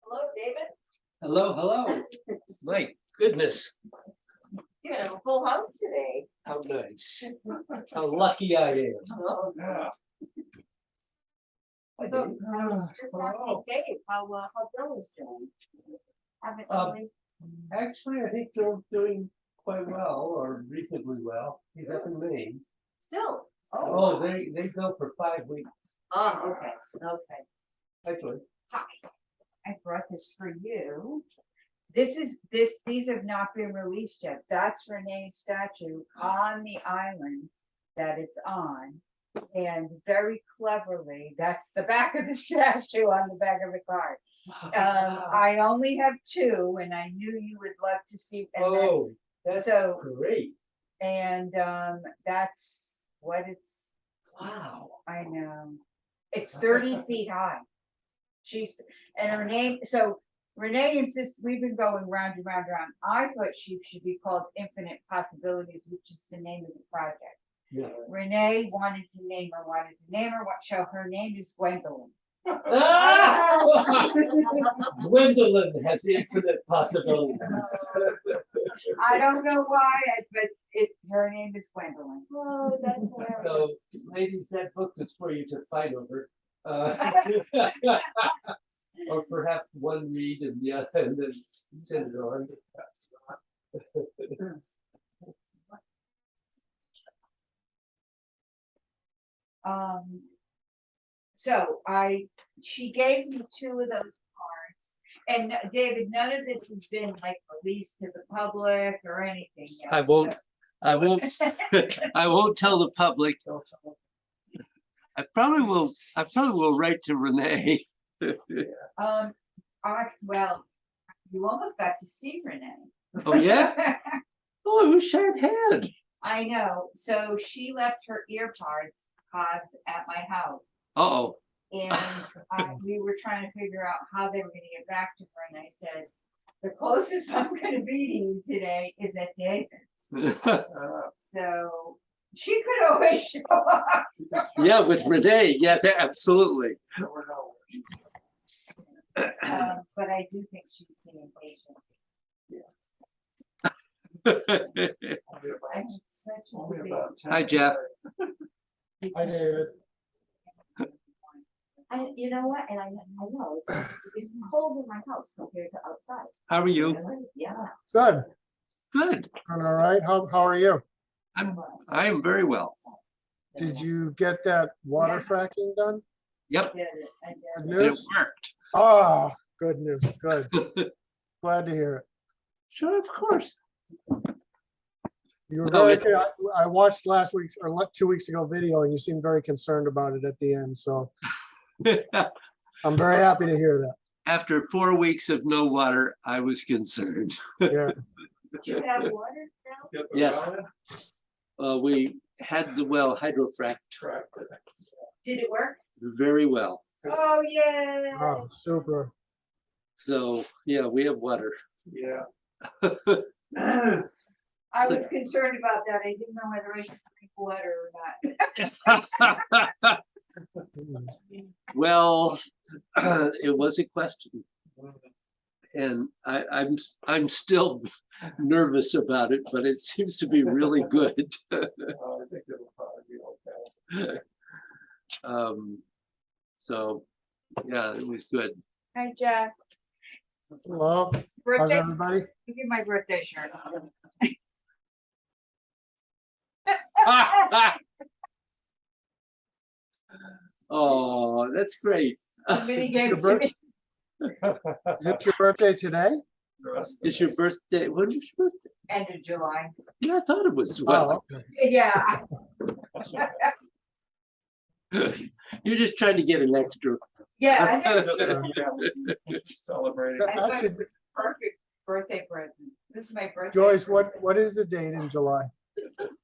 Hello, David. Hello, hello. My goodness, You have a full house today. how nice. How lucky I am. Oh, Yeah. Hi, so Dave. I was just asking Dave how Bill is doing. Haven't really. Actually, I think they're doing quite well, or reasonably well. He's up in Maine. Still. Oh, they go for 5 weeks. Oh, okay, okay. Actually, Hi, I brought this for you. These have not been released yet. That's Renee's statue on the island that it's on. And very cleverly, that's the back of the statue on the back of the card. I only have two and I knew you would love to see. And then- oh, that's so- great. And that's what it's, Wow. I know. It's 30 feet high. And her name, so Renee insists, we've been going round and round and round. I thought she should be called Infinite Possibilities, which is the name of the project. Yeah. Renee wanted to name her, so her name is Gwendolyn. Gwendolyn has infinite possibilities. I don't know why, but her name is Gwendolyn. Oh, that's hilarious. So, ladies, that book is for you to fight over. Or perhaps one read and the other, and then send it on. So she gave me two of those cards. And David, none of this has been like released to the public or anything yet. I won't tell the public. I probably will write to Renee. Well, you almost got to see Renee. Oh, yeah? Oh, it was shared head. I know. So she left her ear pods at my house. Uh-oh. And we were trying to figure out how they were gonna get back to her, and I said, the closest I'm gonna be to you today is at David's. So she could always show up. Yeah, with Renee. Yes, absolutely. But I do think she's the impatient. I'm such a big- Hi, Jeff. Hi, David. You know what, and I know, it's cold in my house compared to outside. How are you? Yeah. Good. Good. All right. How are you? I am very well. Did you get that water fracking done? Yep, I did it, I did Good it. and it news? worked. Ah, good news. Good. Glad to hear it. Sure, of course. You were No, very, it- I watched last week's or 2 weeks ago video and you seemed very concerned about it at the end. So I'm very happy to hear that. After 4 weeks of no water, I was concerned. Yeah. Do you have water now? Yes. We had the well hydrofracked Did it work? very well. Oh, yeah. Oh, super. So, yeah, we have water. Yeah. I was concerned about that. I didn't know whether I should drink water or not. Well, it was a question. And I'm still nervous about it, but it seems to be really good. So, yeah, it was good. Hi, Jeff. Hello. How's Birthday, everybody? look at my birthday shirt. Oh, that's great. Somebody gave it to me. Is it your birthday today? It's your birthday. When is your birthday? End of July. Yeah, I thought it was. Well, Oh, okay. Yeah. you're just trying to get an extra. Yeah. Celebrating. Actually, Perfect birthday present. This is my birthday. Joyce, what is the date in July?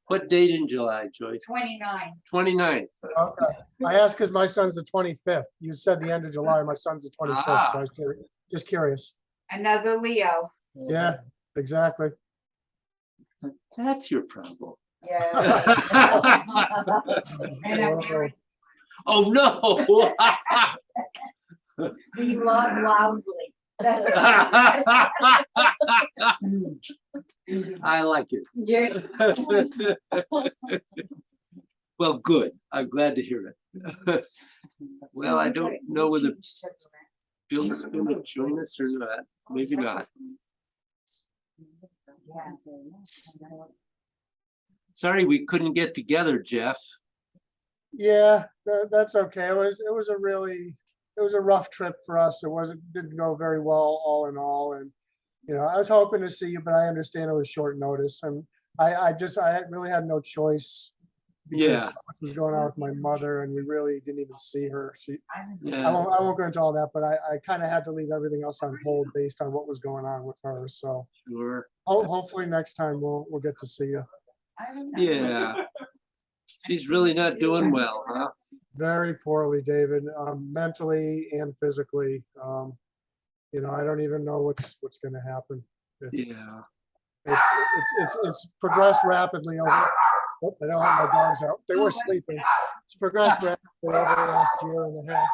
What date in July, Joyce? 29. 29. Okay. I asked because my son's the 25th. You said the end of July. My son's the 25th. So I was just curious. Another Leo. Yeah, exactly. That's your problem. Yeah. And I'm married. Oh, no. We love loudly. I like it. Yeah. Well, good. I'm glad to hear it. Well, I don't know whether Bill's gonna join us or not. Maybe not. Sorry, we couldn't get together, Jeff. Yeah, that's okay. It was a rough trip for us. Didn't go very well all in all. And, I was hoping to see you, but I understand it was short notice. And I really had no choice because Yeah. so much was going on with my mother and we really didn't even see her. I Yeah. won't go into all that, but I kind of had to leave everything else on hold based on what was going on with her. So Sure. hopefully next time we'll get to see you. Yeah. She's really not doing well, huh? Very poorly, David, mentally and physically. I don't even know what's going to happen. Yeah. It's progressed rapidly over. Oh, I don't let my dogs out. They were sleeping. It's progressed rapidly over the last year and a half.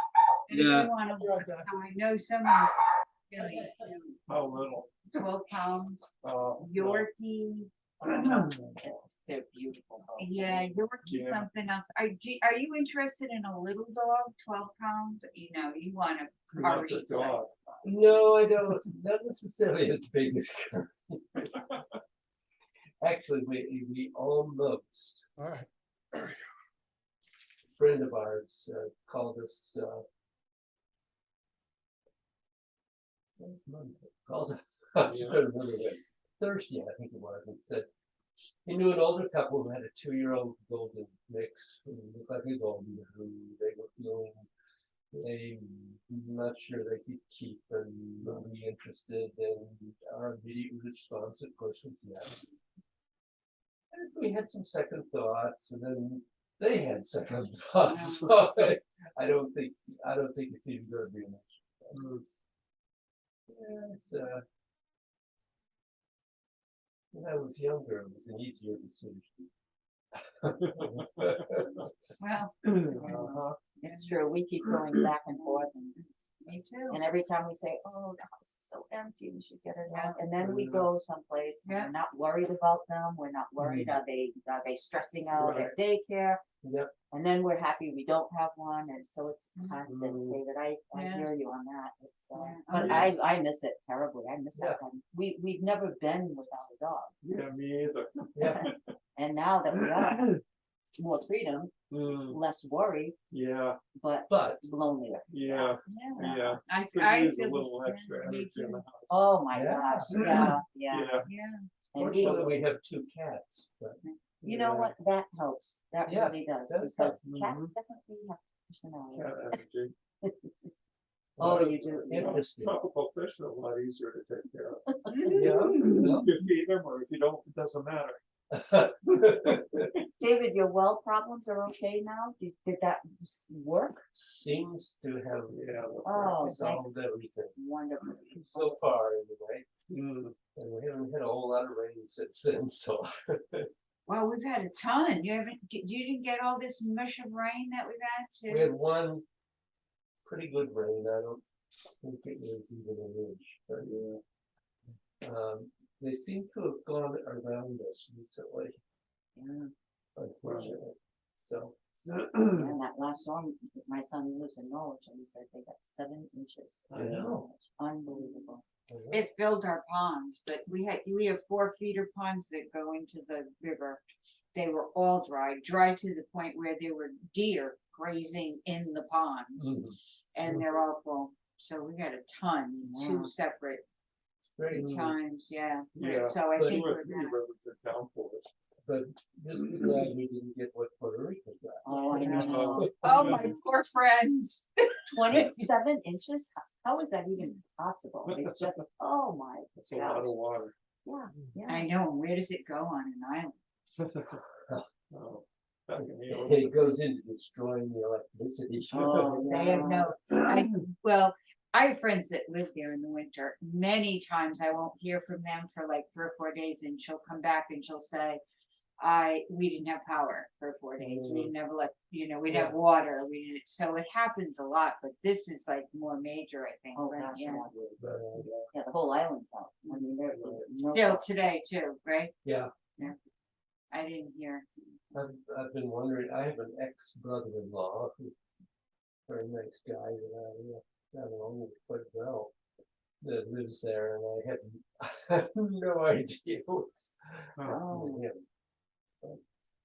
Yeah. I know someone really, How little? 12 pounds, No. Yorkie. They're beautiful. Yeah, Yorkie Yeah. something else. Are you interested in a little dog, 12 pounds? You want a Not the curry? dog. No, I don't. Not necessarily as big as her. Actually, we almost. All right. A friend of ours called us. Called us. I'm just trying to remember when. Thursday, I think it was, and said he knew an older couple who had a 2-year-old golden mix who looked like a golden who they were feeling they not sure they could keep and not be interested, and our immediate response, of course, was yes. And we had some second thoughts, and then they had second thoughts. So I don't think it's even going to be much. Yeah, it's when I was younger, it was an easier decision. Well, It's true. We keep going back and forth. me too. And every time we say, oh, the house is so empty, we should get it out. And then we go someplace, and Yeah. we're not worried about them. We're not worried. Are they stressing out at daycare? Yep. And then we're happy we don't have one. And so it's constant, Mhm. David. I Yeah. hear you on that. It's, Yeah. but I miss it terribly. I miss Yeah. it. We've never been without a dog. Yeah, me either. Yeah. And now that we are, more freedom, Mm, less worry, yeah, but But lonelier. yeah, Yeah. yeah. I Could use a feel the little same. extra Me energy in the too. house. Oh my Yeah. gosh, yeah. Yeah, Yeah. And we, fortunately, we have 2 cats. But you know what, that helps, that Yeah, really does, does because help. cats definitely have personality. cat energy. Oh, you do, Interesting. Tropical fish are a lot easier to take care of. Yeah. If you feed them or if you don't, it doesn't matter. David, your well problems are okay now? Did that work? Seems to have Oh, thank solved everything Wonderful. so far, anyway. Mm, And we haven't had a whole lot of rain since then, so. Well, we've had a ton. You didn't get all this mush of rain that we've had We too? had one pretty good rain. I don't think it was even an inch, but they seem to have gone around us recently, Yeah. unfortunately. So. And that last storm, my son lives in Norwich, and he said they got 7 inches. I know. It's unbelievable. It filled our ponds, but we have 4 feeder ponds that go into the river. They were all dry to the point where there were deer grazing in the ponds, Mhm. and they're all full. So we got a ton, Wow. 2 separate Great. times, yeah. Yeah, So I but think two or we're three gonna. rivers are down for us. But just be glad we didn't get what Puerto Rico got. Oh, I know. Oh, my poor friends. 27 inches? How is that even possible? It's just, oh my That's a lot gosh. of water. Yeah, yeah. I know, where does it go on an island? Oh, back in the old It goes into destroying the electricity. Oh, They have no, I have friends that live there in the winter. Many times I won't hear from them for like 3 or 4 days, and she'll come back and she'll say, we didn't have power for 4 days, we Mm. didn't have we'd Yeah. have water, so it happens a lot, but this is like more major, I think, Oh, right? gosh, Yeah. yeah. Yeah, the whole island's out. I mean, there is no. Still today too, right? Yeah, I didn't hear. I've been wondering, I have an ex-brother-in-law, very nice guy that I got along with quite well, that lives there, and I had I have no idea what's Oh, happening.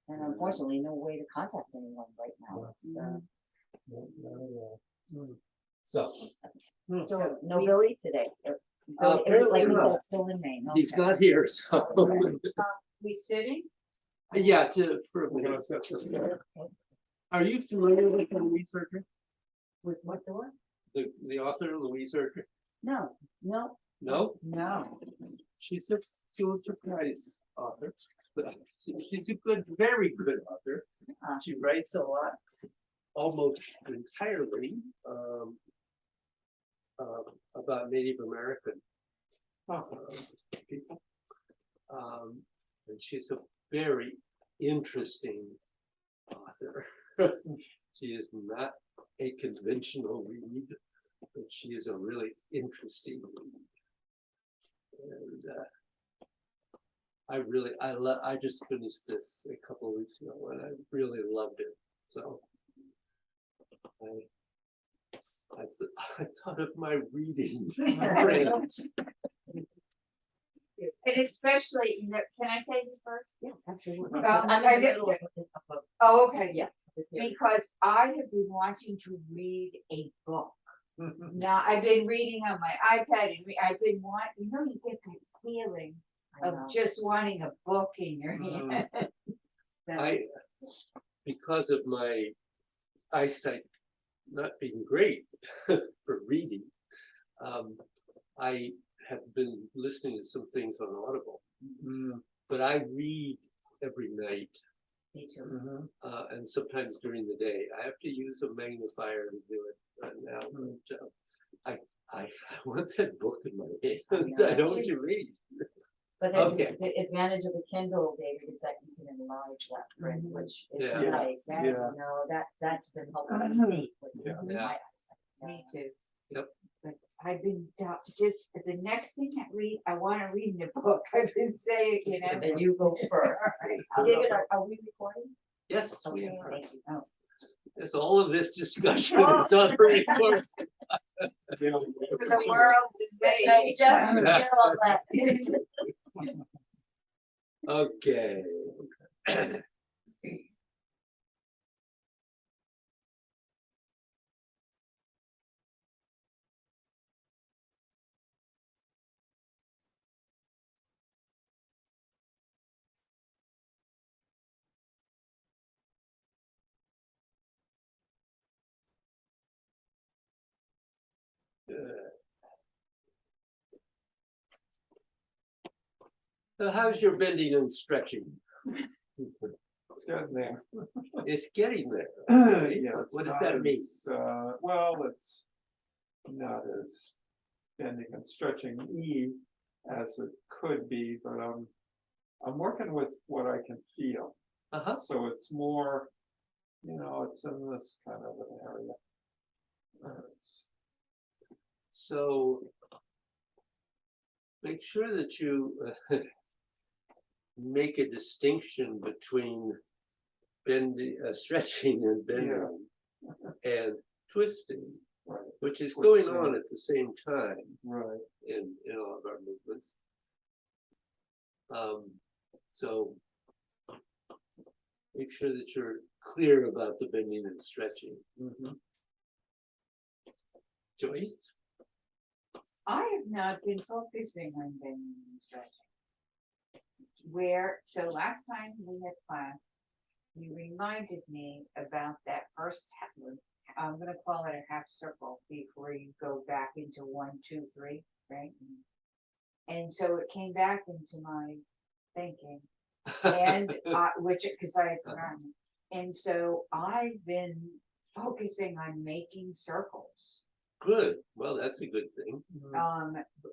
and unfortunately, no way to contact anyone right now. It's, So, so no Billy today. Billy, apparently like you not. said, still in Maine. he's Okay. not here, so. We sitting? Yeah, for a We're gonna minute. set this there. Are you familiar with the Louise Herker? With what door? The author, Louise Herker? No, no, No? No. She's a surprise author, but she's a good, very good author. She writes a lot, almost entirely, about Native American people. And she's a very interesting author. She is not a conventional read, but she is a really interesting read. And I just finished this a couple of weeks ago and I really loved it. So I thought of my reading friends. And especially, can I take you first? yes, absolutely. Um, I'm I in the get- middle of Oh, okay, yeah. this year. because I have been wanting to read a book. Now, I've been reading on my iPad and I've been you get that feeling I of know. just wanting a book in your Mm. hand. So, Because of my eyesight not being great for reading, I have been listening to some things on Audible. But I read every night, Me too. and sometimes during the day. I have to use a magnifier to do it now. But, I want that book in my hand. I don't want to read. But then Okay. the advantage of a Kindle, David, is that you can enlarge that print, which is Yeah. nice. Yes, You yes. know, that's been helpful to me with Yeah. my eyesight. me too. Yep. But I've been just, the next thing I wanna read in a book, I've been saying, And then you go first. David, are we recording? Yes, we Okay, are. thank you. Oh. As all of this discussion is on the record. For the world to say. Hey, Jeff, get all that. Okay. So how's your bending and stretching? It's getting there. It's getting there. right? Yeah. it's What does not that mean? as, well, it's not as bending and stretching as it could be, but I'm working with what I can feel. Uh-huh. So it's more, it's in this kind of an area. It's- So make sure that you make a distinction between bending, stretching and bending and twisting, Right, which is Twisting. going on at the same time right. in all of our movements. So make sure that you're clear about the bending and stretching. Joyce? I have not been focusing on bending and stretching. So last time we had class, you reminded me about that first, I'm gonna call it a half circle before you go back into 1, 2, 3, right? And so it came back into my thinking, and because I had forgotten. And so I've been focusing on making circles. Good. Well, that's a good thing.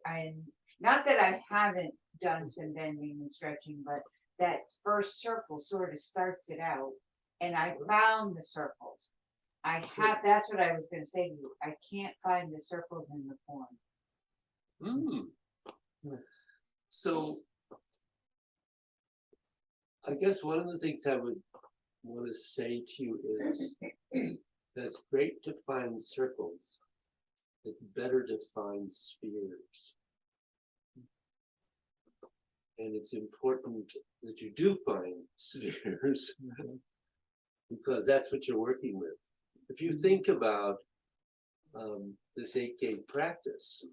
And not that I haven't done some bending and stretching, but that first circle sort of starts it out. And I found the circles. That's what I was gonna say to you. I can't find the circles in the form. So I guess one of the things I would want to say to you is that it's great to find circles. It's better to find spheres. And it's important that you do find spheres because that's what you're working with. If you think about this 8-gate practice,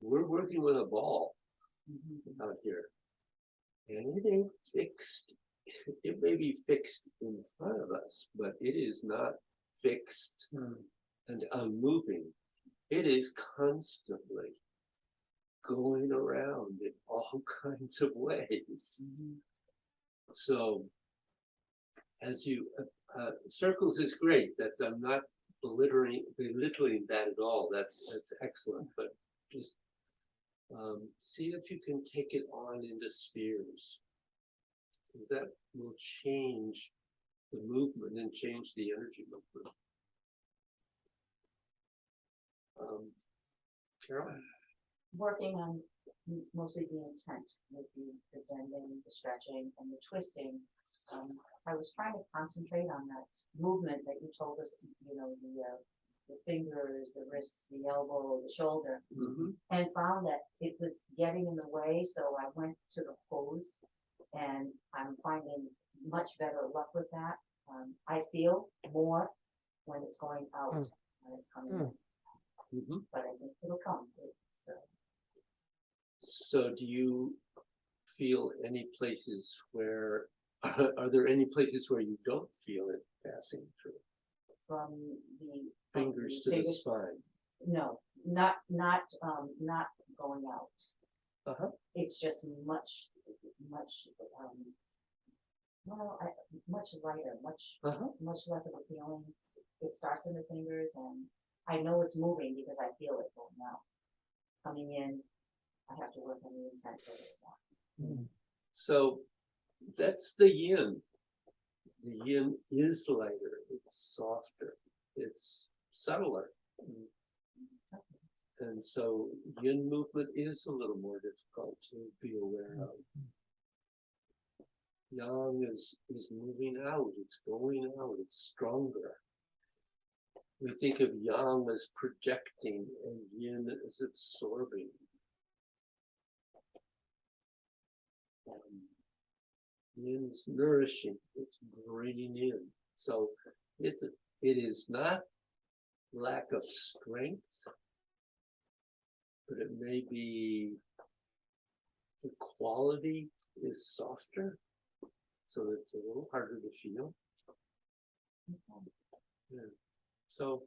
we're working with a ball out here. And it ain't fixed. It may be fixed in front of us, but it is not fixed and unmoving. It is constantly going around in all kinds of ways. So as you, circles is great. I'm not belittling that at all. That's excellent, but just see if you can take it on into spheres, because that will change the movement and change the energy movement. Carol? Working on mostly the intent with the bending, the stretching, and the twisting. I was trying to concentrate on that movement that you told us, you know, the fingers, the wrists, the elbow, the shoulder, and found that it was getting in the way. So I went to the pose, and I'm finding much better luck with that. I feel more when it's going out, when it's coming in. But I think it'll come. So do you feel any places where, are there any places where you don't feel it passing through? From the Fingers to the spine? No, not going out. It's just much much lighter, much less of a feeling. It starts in the fingers, and I know it's moving because I feel it going out. Coming in, I have to work on the intent of it. So that's the yin. The yin is lighter, it's softer, it's subtler. And so yin movement is a little more difficult to be aware of. Yang is moving out, it's going out, it's stronger. We think of yang as projecting and yin as absorbing. Yin is nourishing, it's bringing in. So it is not lack of strength, but it may be the quality is softer, so it's a little harder to feel. Yeah. So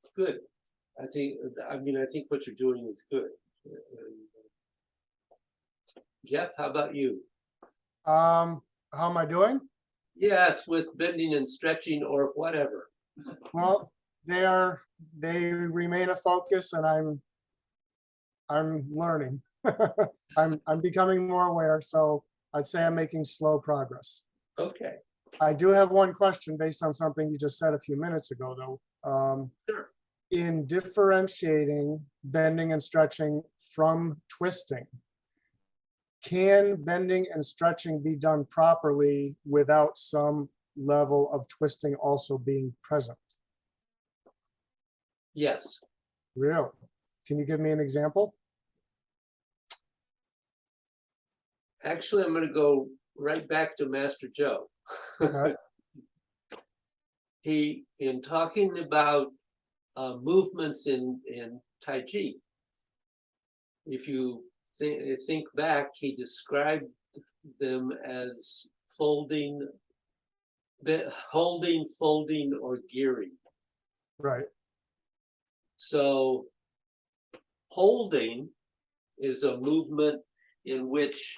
it's good. I think what you're doing is good. Jeff, how about you? How am I doing? Yes, with bending and stretching or whatever. Well, they remain a focus, and I'm learning. I'm becoming more aware, so I'd say I'm making slow progress. Okay. I do have one question based on something you just said a few minutes ago, though. Sure. In differentiating bending and stretching from twisting, can bending and stretching be done properly without some level of twisting also being present? Yes. Really? Can you give me an example? Actually, I'm going to go right back to Master Joe. Okay. He, in talking about movements in Tai Chi, if you think back, he described them as folding, holding, folding, or gearing. Right. So holding is a movement in which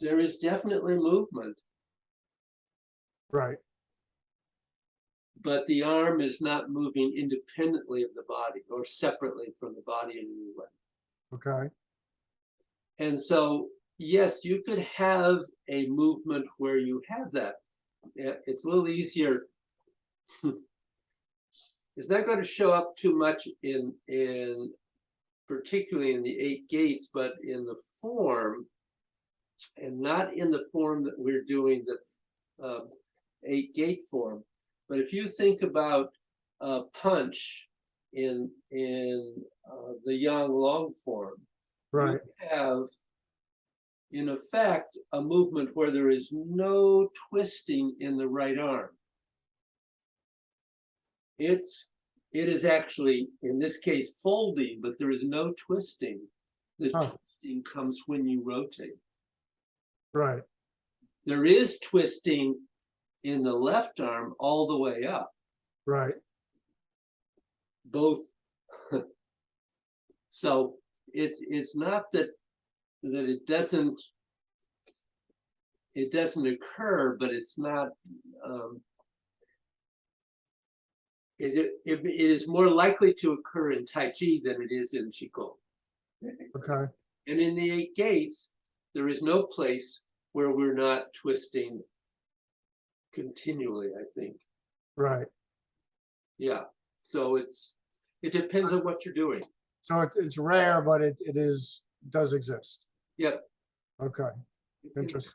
there is definitely movement. Right. But the arm is not moving independently of the body or separately from the body in any way. Okay. And so, yes, you could have a movement where you have that. It's a little easier. It's not going to show up too much in particularly in the 8 gates, but in the form, and not in the form that we're doing the 8 gate form. But if you think about punch in the yang long form, Right, you have, in effect, a movement where there is no twisting in the right arm. It is actually, in this case, folding, but there is no twisting. The twisting comes when you rotate. right, There is twisting in the left arm all the way up. right. Both. So it's not that it doesn't occur, but it's not. It is more likely to occur in Tai Chi than it is in Qigong. Okay, And in the 8 gates, there is no place where we're not twisting continually, I think. right. Yeah. So it depends on what you're doing. So it's rare, but it does exist. Yep. Okay, interesting.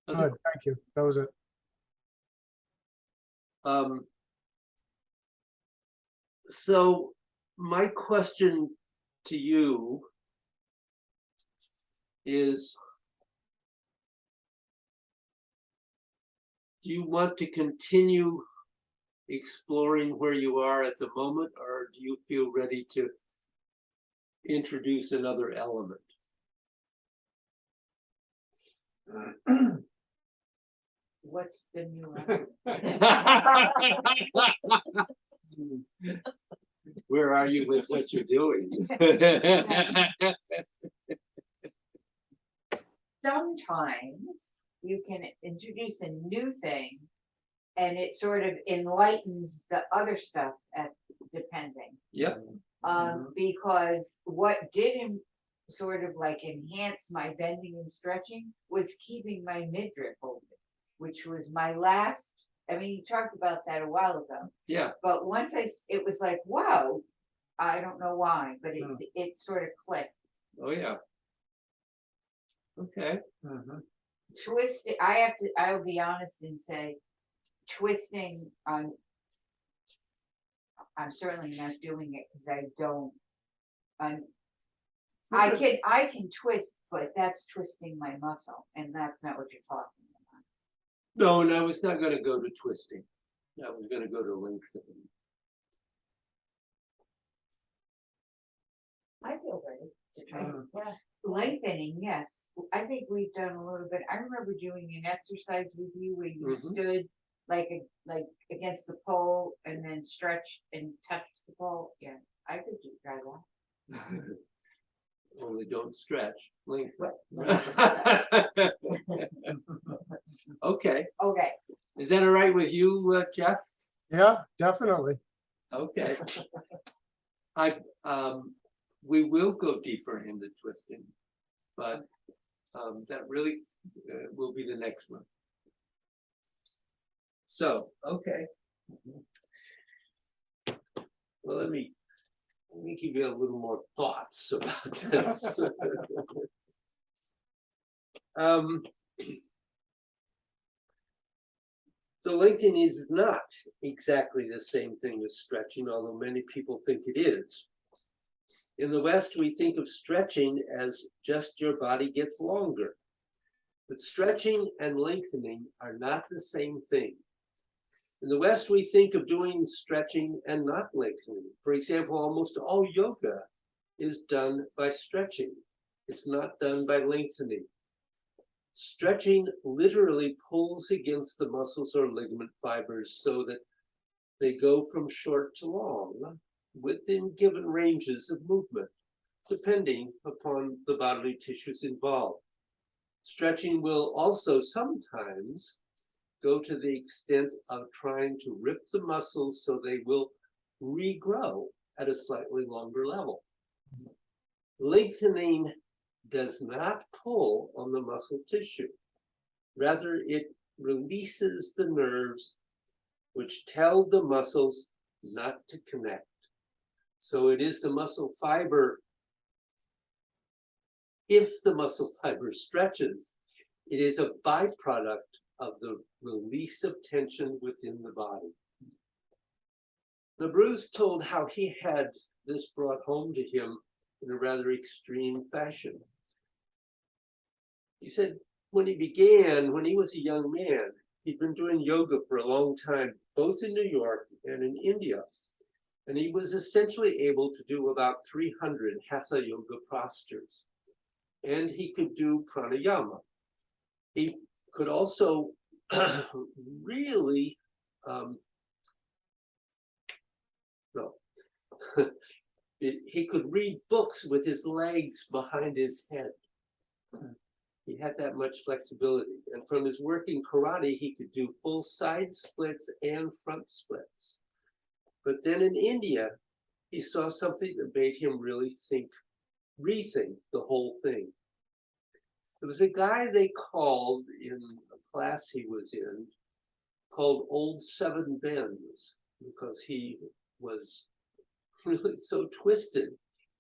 Good, thank you. That was it. So my question to you is, do you want to continue exploring where you are at the moment, or do you feel ready to introduce another element? What's the new one? Where are you with what you're doing? Sometimes you can introduce a new thing and it sort of enlightens the other stuff depending. Yep. Because what did sort of like enhance my bending and stretching was keeping my midriff open, which was my last. I mean, you talked about that a while ago. Yeah. But once it was like, wow, I don't know why, but it sort of clicked. Oh yeah. Okay. Twisting, I will be honest and say, twisting, I'm certainly not doing it because I don't. I can twist, but that's twisting my muscle, and that's not what you're talking about. No, and I was not going to go to twisting. I was going to go to lengthening. I feel ready to try. Yeah. Lengthening, yes. I think we've done a little bit. I remember doing an exercise with you where you stood like against the pole and then stretched and touched the pole. Yeah, I could try that. Only don't stretch. Lengthen. What? Okay. Okay. Is that all right with you, Jeff? Yeah, definitely. Okay. We will go deeper into twisting, but that really will be the next one. So, okay. Well, let me give you a little more thoughts about this. So lengthening is not exactly the same thing as stretching, although many people think it is. In the West, we think of stretching as just your body gets longer. But stretching and lengthening are not the same thing. In the West, we think of doing stretching and not lengthening. For example, almost all yoga is done by stretching. It's not done by lengthening. Stretching literally pulls against the muscles or ligament fibers so that they go from short to long within given ranges of movement, depending upon the bodily tissues involved. Stretching will also sometimes go to the extent of trying to rip the muscles so they will regrow at a slightly longer level. Lengthening does not pull on the muscle tissue. Rather, it releases the nerves which tell the muscles not to connect. So it is the muscle fiber. If the muscle fiber stretches, it is a byproduct of the release of tension within the body. Now, Bruce told how he had this brought home to him in a rather extreme fashion. He said when he was a young man, he'd been doing yoga for a long time, both in New York and in India. And he was essentially able to do about 300 hatha yoga postures. And he could do pranayama. He could also really, he could read books with his legs behind his head. He had that much flexibility. And from his work in karate, he could do full side splits and front splits. But then in India, he saw something that made him really rethink the whole thing. There was a guy they called in a class he was in, called Old Seven Bends, because he was really so twisted.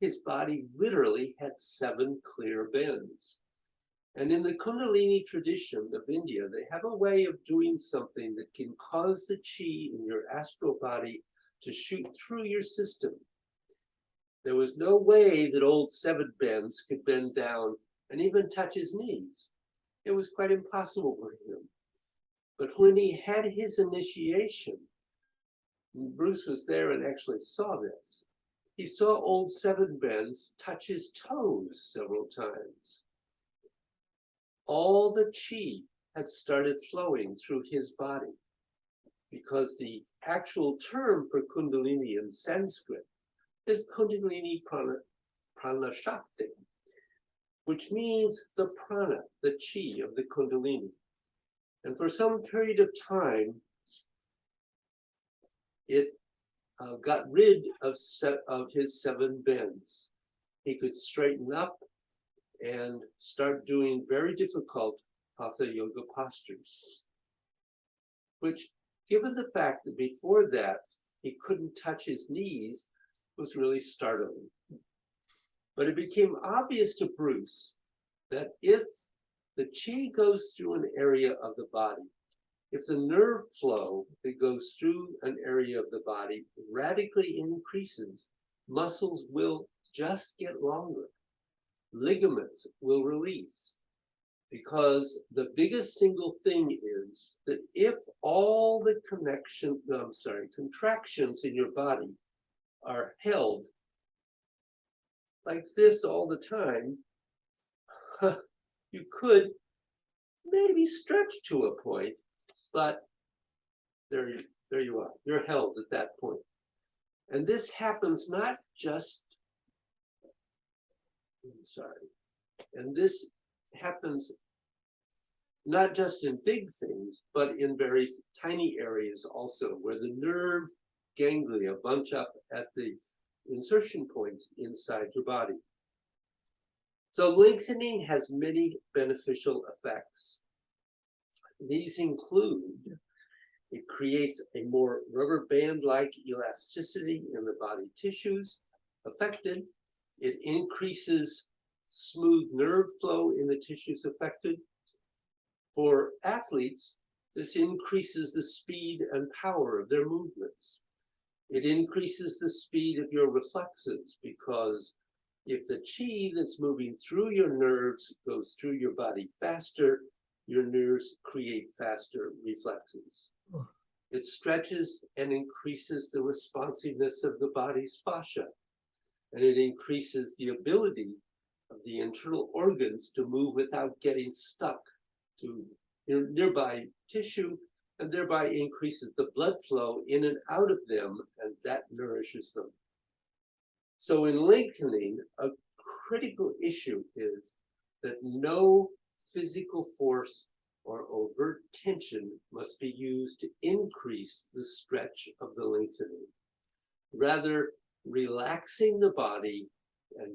His body literally had 7 clear bends. And in the Kundalini tradition of India, they have a way of doing something that can cause the chi in your astral body to shoot through your system. There was no way that Old Seven Bends could bend down and even touch his knees. It was quite impossible for him. But when he had his initiation, Bruce was there and actually saw this. He saw Old Seven Bends touch his toes several times. All the chi had started flowing through his body, because the actual term for Kundalini in Sanskrit is Kundalini Prana Shakti, which means the prana, the chi of the Kundalini. And for some period of time, it got rid of his 7 bends. He could straighten up and start doing very difficult hatha yoga postures, which, given the fact that before that he couldn't touch his knees, was really startling. But it became obvious to Bruce that if the chi goes through an area of the body, if the nerve flow that goes through an area of the body radically increases, muscles will just get longer. Ligaments will release, because the biggest single thing is that if all the contractions in your body are held like this all the time, you could maybe stretch to a point, but there you are. You're held at that point. And this happens not just, and this happens not just in big things, but in very tiny areas also, where the nerve ganglia bunch up at the insertion points inside your body. So lengthening has many beneficial effects. These include, it creates a more rubber band-like elasticity in the body tissues affected. It increases smooth nerve flow in the tissues affected. For athletes, this increases the speed and power of their movements. It increases the speed of your reflexes, because if the chi that's moving through your nerves goes through your body faster, your nerves create faster reflexes. It stretches and increases the responsiveness of the body's fascia, and it increases the ability of the internal organs to move without getting stuck to nearby tissue, and thereby increases the blood flow in and out of them, and that nourishes them. So in lengthening, a critical issue is that no physical force or overt tension must be used to increase the stretch of the lengthening. Rather, relaxing the body and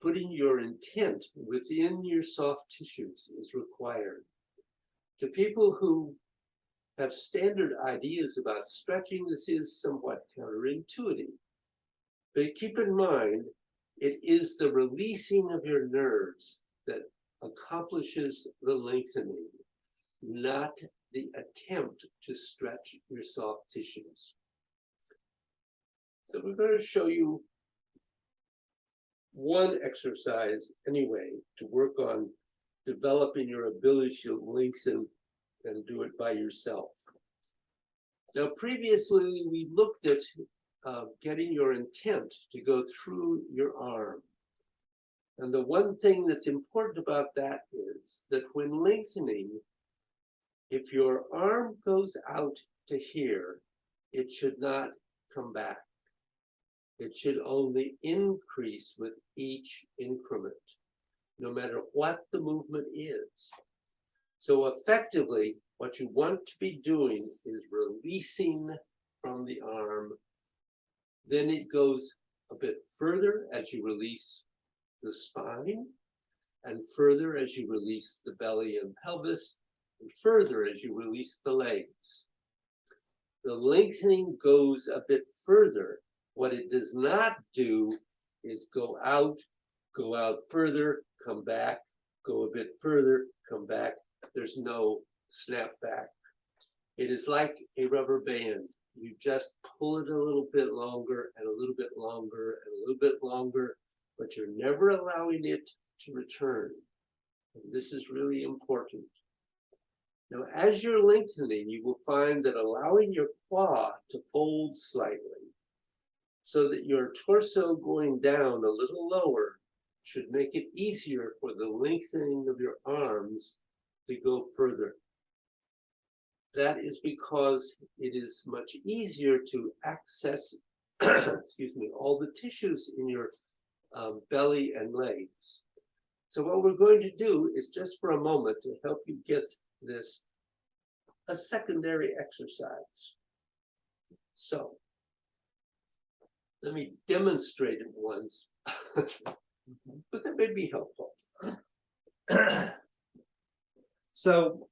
putting your intent within your soft tissues is required. To people who have standard ideas about stretching, this is somewhat counterintuitive. But keep in mind, it is the releasing of your nerves that accomplishes the lengthening, not the attempt to stretch your soft tissues. So we're going to show you one exercise anyway to work on developing your ability to lengthen and do it by yourself. Now, previously we looked at getting your intent to go through your arm. And the one thing that's important about that is that when lengthening, if your arm goes out to here, it should not come back. It should only increase with each increment, no matter what the movement is. So effectively, what you want to be doing is releasing from the arm. Then it goes a bit further as you release the spine, and further as you release the belly and pelvis, and further as you release the legs. The lengthening goes a bit further. What it does not do is go out further, come back, go a bit further, come back. There's no snap back. It is like a rubber band. You just pull it a little bit longer and a little bit longer and a little bit longer, but you're never allowing it to return. And this is really important. Now, as you're lengthening, you will find that allowing your quad to fold slightly so that your torso going down a little lower should make it easier for the lengthening of your arms to go further. That is because it is much easier to access, excuse me, all the tissues in your belly and legs. So what we're going to do is just for a moment to help you get this, a secondary exercise. So let me demonstrate it once, but that may be helpful. So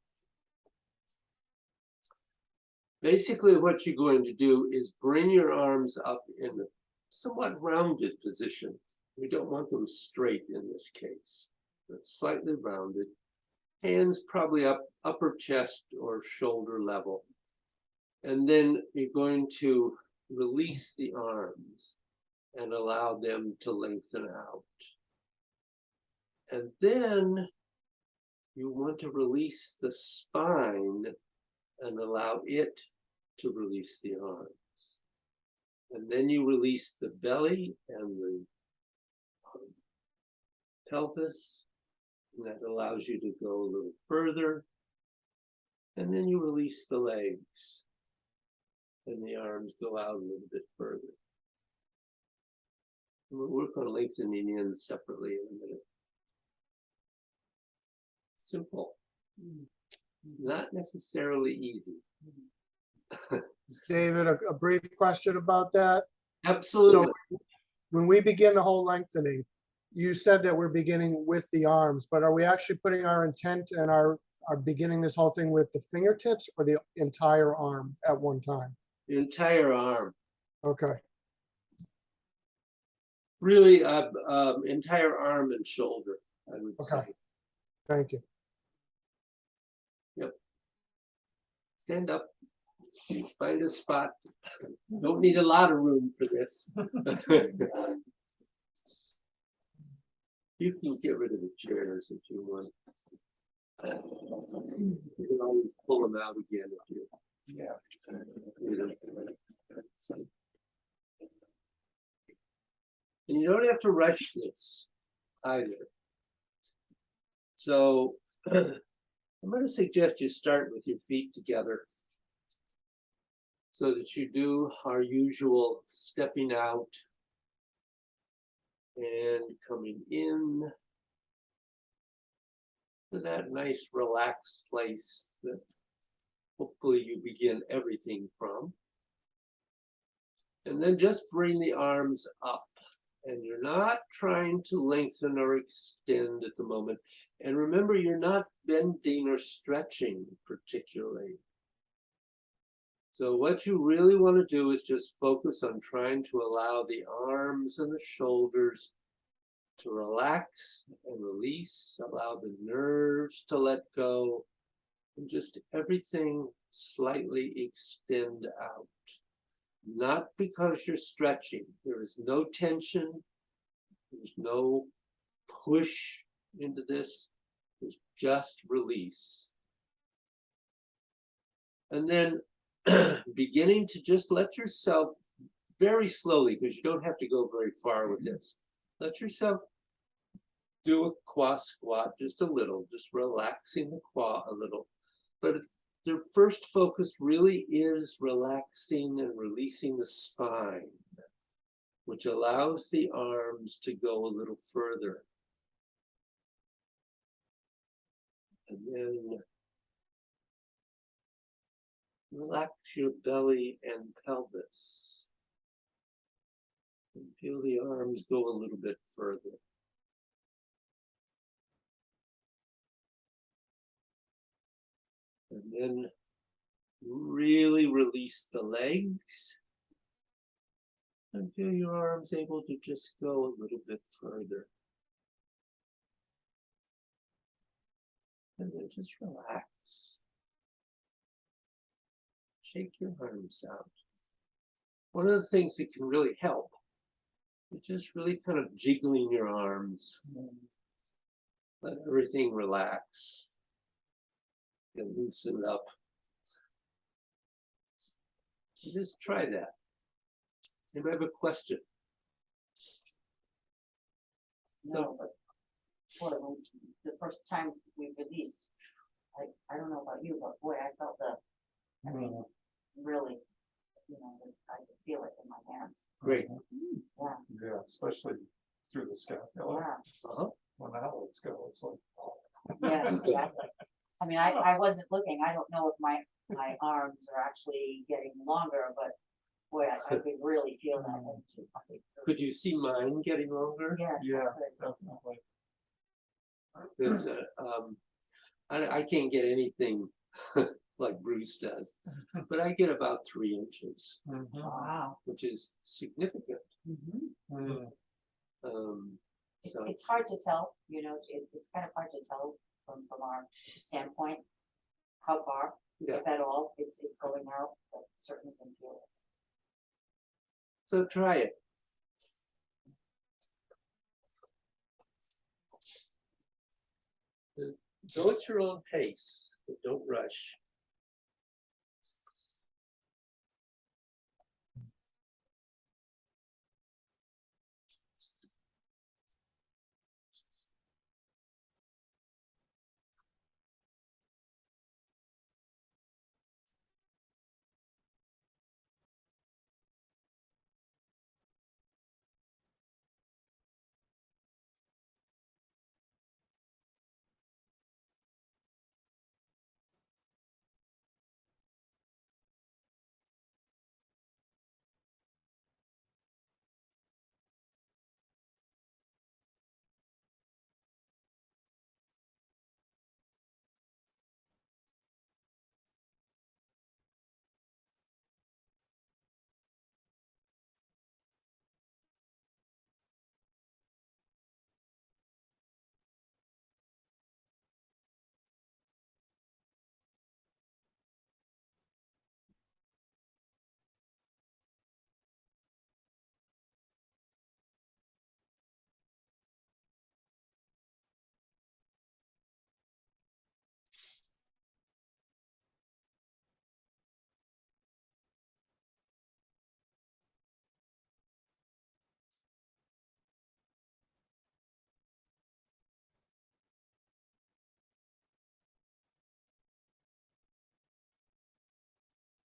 basically what you're going to do is bring your arms up in a somewhat rounded position. We don't want them straight in this case, but slightly rounded. Hands probably up upper chest or shoulder level. And then you're going to release the arms and allow them to lengthen out. And then you want to release the spine and allow it to release the arms. And then you release the belly and the pelvis, and that allows you to go a little further. And then you release the legs, and the arms go out a little bit further. And we'll work on lengthening in separately in a minute. Simple. Not necessarily easy. David, a brief question about that. Absolutely. So when we begin the whole lengthening, you said that we're beginning with the arms, but are we actually putting our intent and are beginning this whole thing with the fingertips or the entire arm at one time? The entire arm. Okay, Really, entire arm and shoulder, I would say. Okay. Thank you. Yep. Stand up. Find a spot. Don't need a lot of room for this. You can get rid of the chairs if you want. You can always pull them out again if you. Yeah. And you don't have to rush this either. So I'm going to suggest you start with your feet together so that you do our usual stepping out and coming in to that nice relaxed place that hopefully you begin everything from. And then just bring the arms up. And you're not trying to lengthen or extend at the moment. And remember, you're not bending or stretching particularly. So what you really want to do is just focus on trying to allow the arms and the shoulders to relax and release, allow the nerves to let go, and just everything slightly extend out. Not because you're stretching. There is no tension. There's no push into this. There's just release. And then beginning to just let yourself very slowly, because you don't have to go very far with this. Let yourself do a qua squat just a little, just relaxing the qua a little. But the first focus really is relaxing and releasing the spine, which allows the arms to go a little further. And then relax your belly and pelvis. And feel the arms go a little bit further. And then really release the legs. And feel your arms able to just go a little bit further. And then just relax. Shake your arms out. One of the things that can really help is just really kind of jiggling your arms. Let everything relax and loosen up. You just try that. Anybody have a question? No, but boy, the first time we released, I don't know about you, but boy, I felt I mean, really, I could feel it in my hands. Great. Yeah, Yeah, especially through the scapula. yeah, When the helots go, it's like. yeah, exactly. I mean, I wasn't looking, I don't know if my arms are actually getting longer, but boy, I could really feel that. Could you see mine getting longer? Yes, Yeah, I could. definitely. Because I can't get anything like Bruce does, but I get about 3 inches, Wow. which is significant. Mm. So It's hard to tell, it's kind of hard to tell from our standpoint, how far, yeah. if at all, it's going out, but certainly can feel it. So try it. Go at your own pace, but don't rush.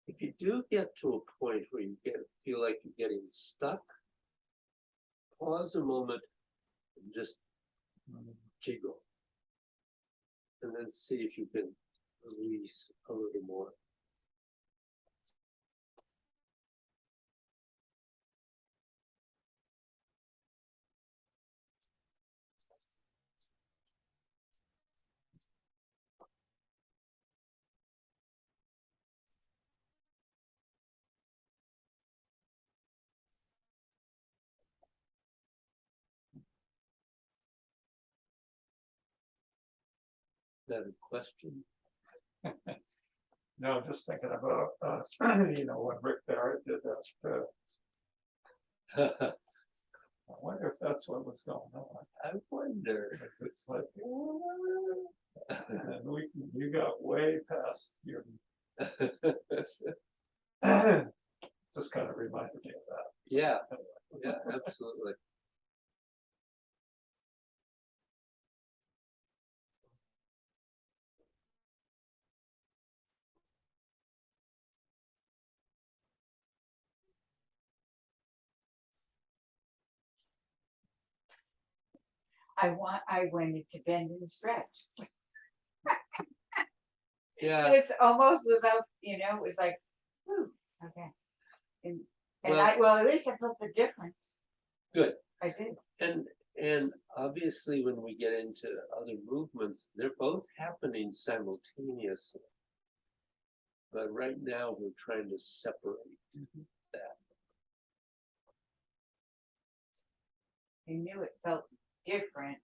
If you do get to a point where you feel like you're getting stuck, pause a moment and just jiggle. And then see if you can release a little more. that a question? No, just thinking about, you know, when Rick Barrett did that, I wonder if that's what was going on. I wonder. It's like, and you got way past your, just kind of reminded me of that. Yeah, yeah, absolutely. I wanted to bend and stretch. Yeah, It's almost without, you know, it was like, whew, okay. And well, at least I felt the difference. good. I did. And obviously when we get into other movements, they're both happening simultaneously. But right now we're trying to separate that. I knew it felt different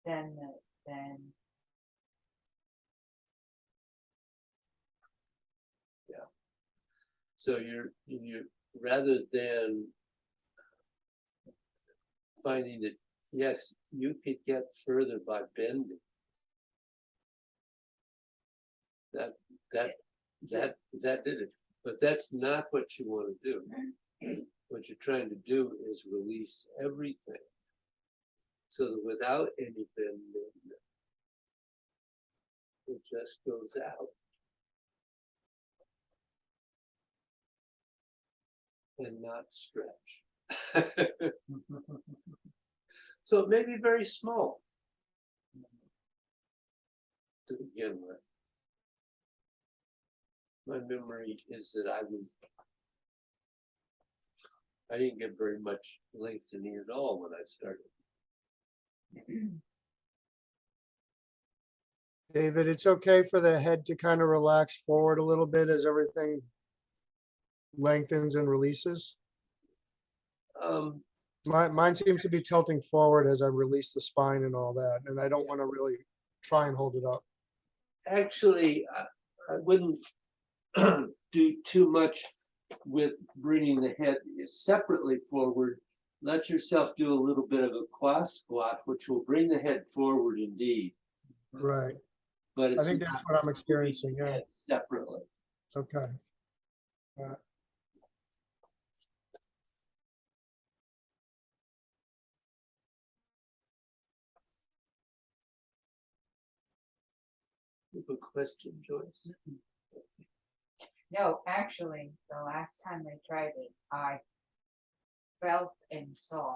than So you're rather than finding that, yes, you could get further by bending. That did it. But that's not what you want to do. What you're trying to do is release everything. So that without any bending, it just goes out. And not stretch. So it may be very small to begin with. My memory is that I didn't get very much lengthening at all when I started. David, it's okay for the head to kind of relax forward a little bit as everything lengthens and releases. Mine seems to be tilting forward as I release the spine and all that, and I don't want to really try and hold it up. Actually, I wouldn't do too much with bringing the head separately forward. Let yourself do a little bit of a cross squat, which will bring the head forward indeed. Right. But I think that's what I'm experiencing. Yeah. Separately. Okay. You have a question, Joyce? no, actually, the last time I tried it, I felt and saw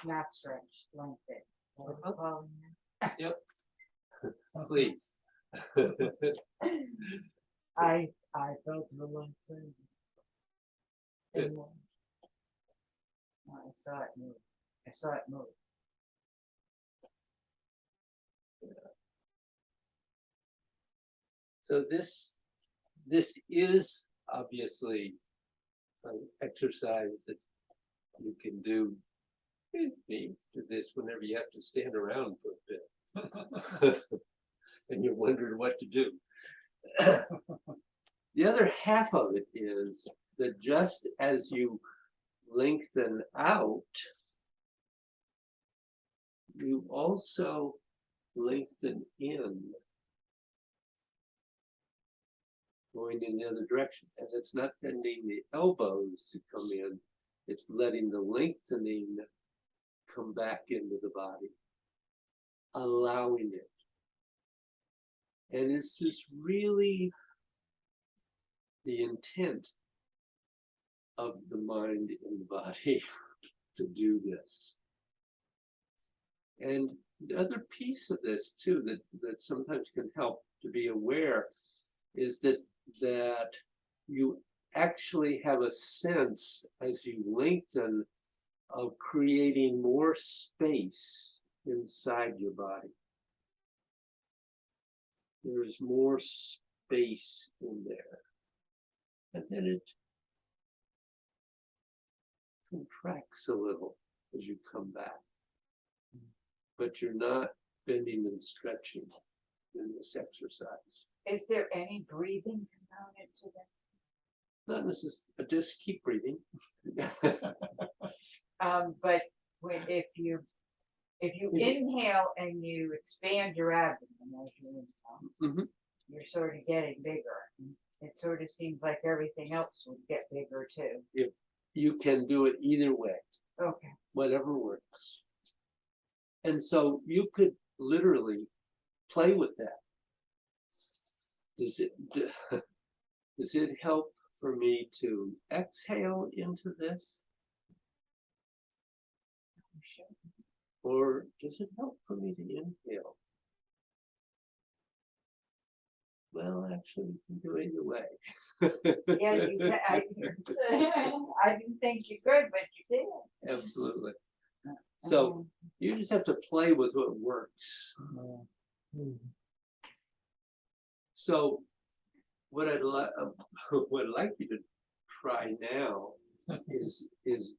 not stretch, lengthen. What do you call it? Yep. Please. I felt the lengthen. Good. I saw it move. I saw it move. So this is obviously an exercise that you can do with me to this whenever you have to stand around for a bit and you're wondering what to do. The other half of it is that just as you lengthen out, you also lengthen in, going in the other direction. And it's not bending the elbows to come in, it's letting the lengthening come back into the body, allowing it. And this is really the intent of the mind and the body to do this. And the other piece of this too that sometimes can help to be aware is that you actually have a sense as you lengthen of creating more space inside your body. There is more space in there. And then it contracts a little as you come back. but you're not bending and stretching in this exercise. Is there any breathing component to that? Not necessarily, just keep breathing. But if you inhale and you expand your abdomen as you inhale, Mhm. you're sort of getting bigger. It sort of seems like everything else would get bigger too. You can do it either way, Okay. whatever works. And so you could literally play with that. Does it help for me to exhale into this? Sure. Or does it help for me to inhale? Well, actually, you can do it either way. Yeah, I didn't think you could, but you did. Absolutely. So you just have to play with what works. So what I'd like you to try now is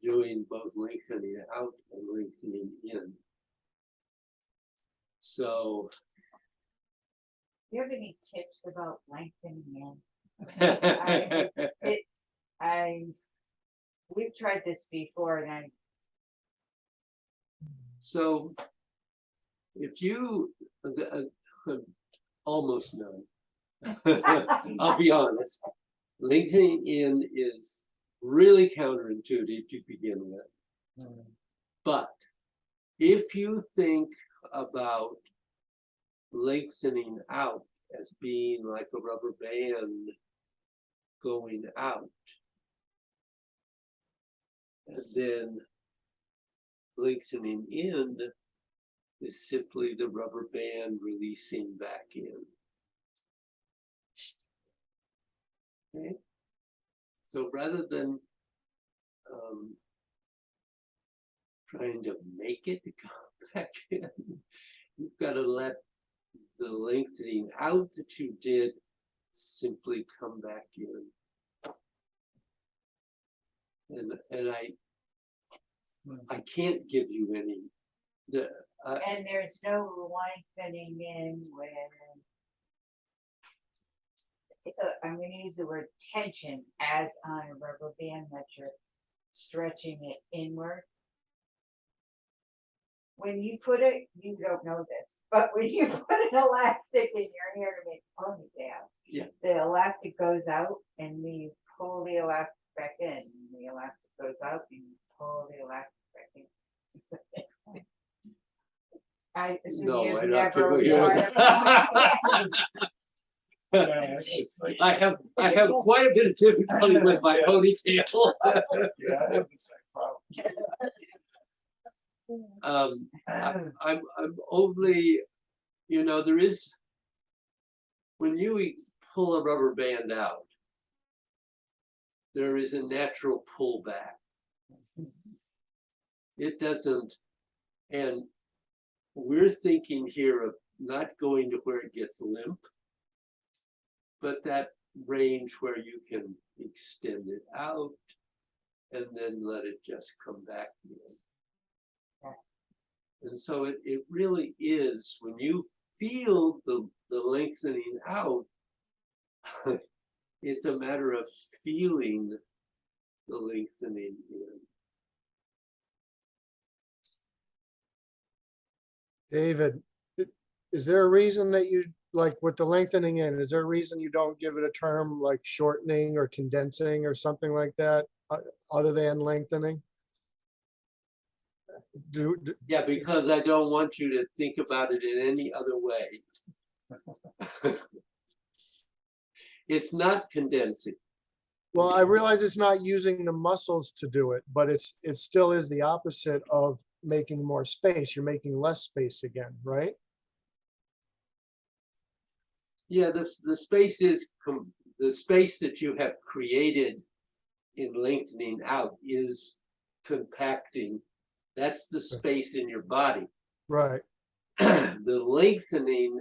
doing both lengthening out and lengthening in. So Do you have any tips about lengthening in? We've tried this before and so if you almost none. I'll be honest. Lengthening in is really counterintuitive to begin with. But if you think about lengthening out as being like a rubber band going out, and then lengthening in is simply the rubber band releasing back in. Okay, so rather than trying to make it go back in, you've got to let the lengthening out that you did simply come back in. And I can't give you any. and there's no lengthening in when I'm going to use the word tension as on a rubber band that you're stretching it inward. When you put it, you don't know this, but when you put an elastic in your hair to make a ponytail, Yeah. the elastic goes out and you pull the elastic back in. And the elastic goes out and you pull the elastic back in. I assume No, you've I'm not never familiar worn with a ponytail. I have quite a bit of difficulty with my ponytail. Yeah, I have the same problem. I'm overly, there is, when you pull a rubber band out, there is a natural pullback. It doesn't, and we're thinking here of not going to where it gets limp, but that range where you can extend it out and then let it just come back in. And so it really is, when you feel the lengthening out, it's a matter of feeling the lengthening in. David, is there a reason that you, like with the lengthening in, is there a reason you don't give it a term like shortening or condensing or something like that, other than lengthening? Yeah, because I don't want you to think about it in any other way. It's not condensing. Well, I realize it's not using the muscles to do it, but it still is the opposite of making more space. You're making less space again, right? Yeah, the space is the space that you have created in lengthening out is compacting. That's the space in your body. Right. The lengthening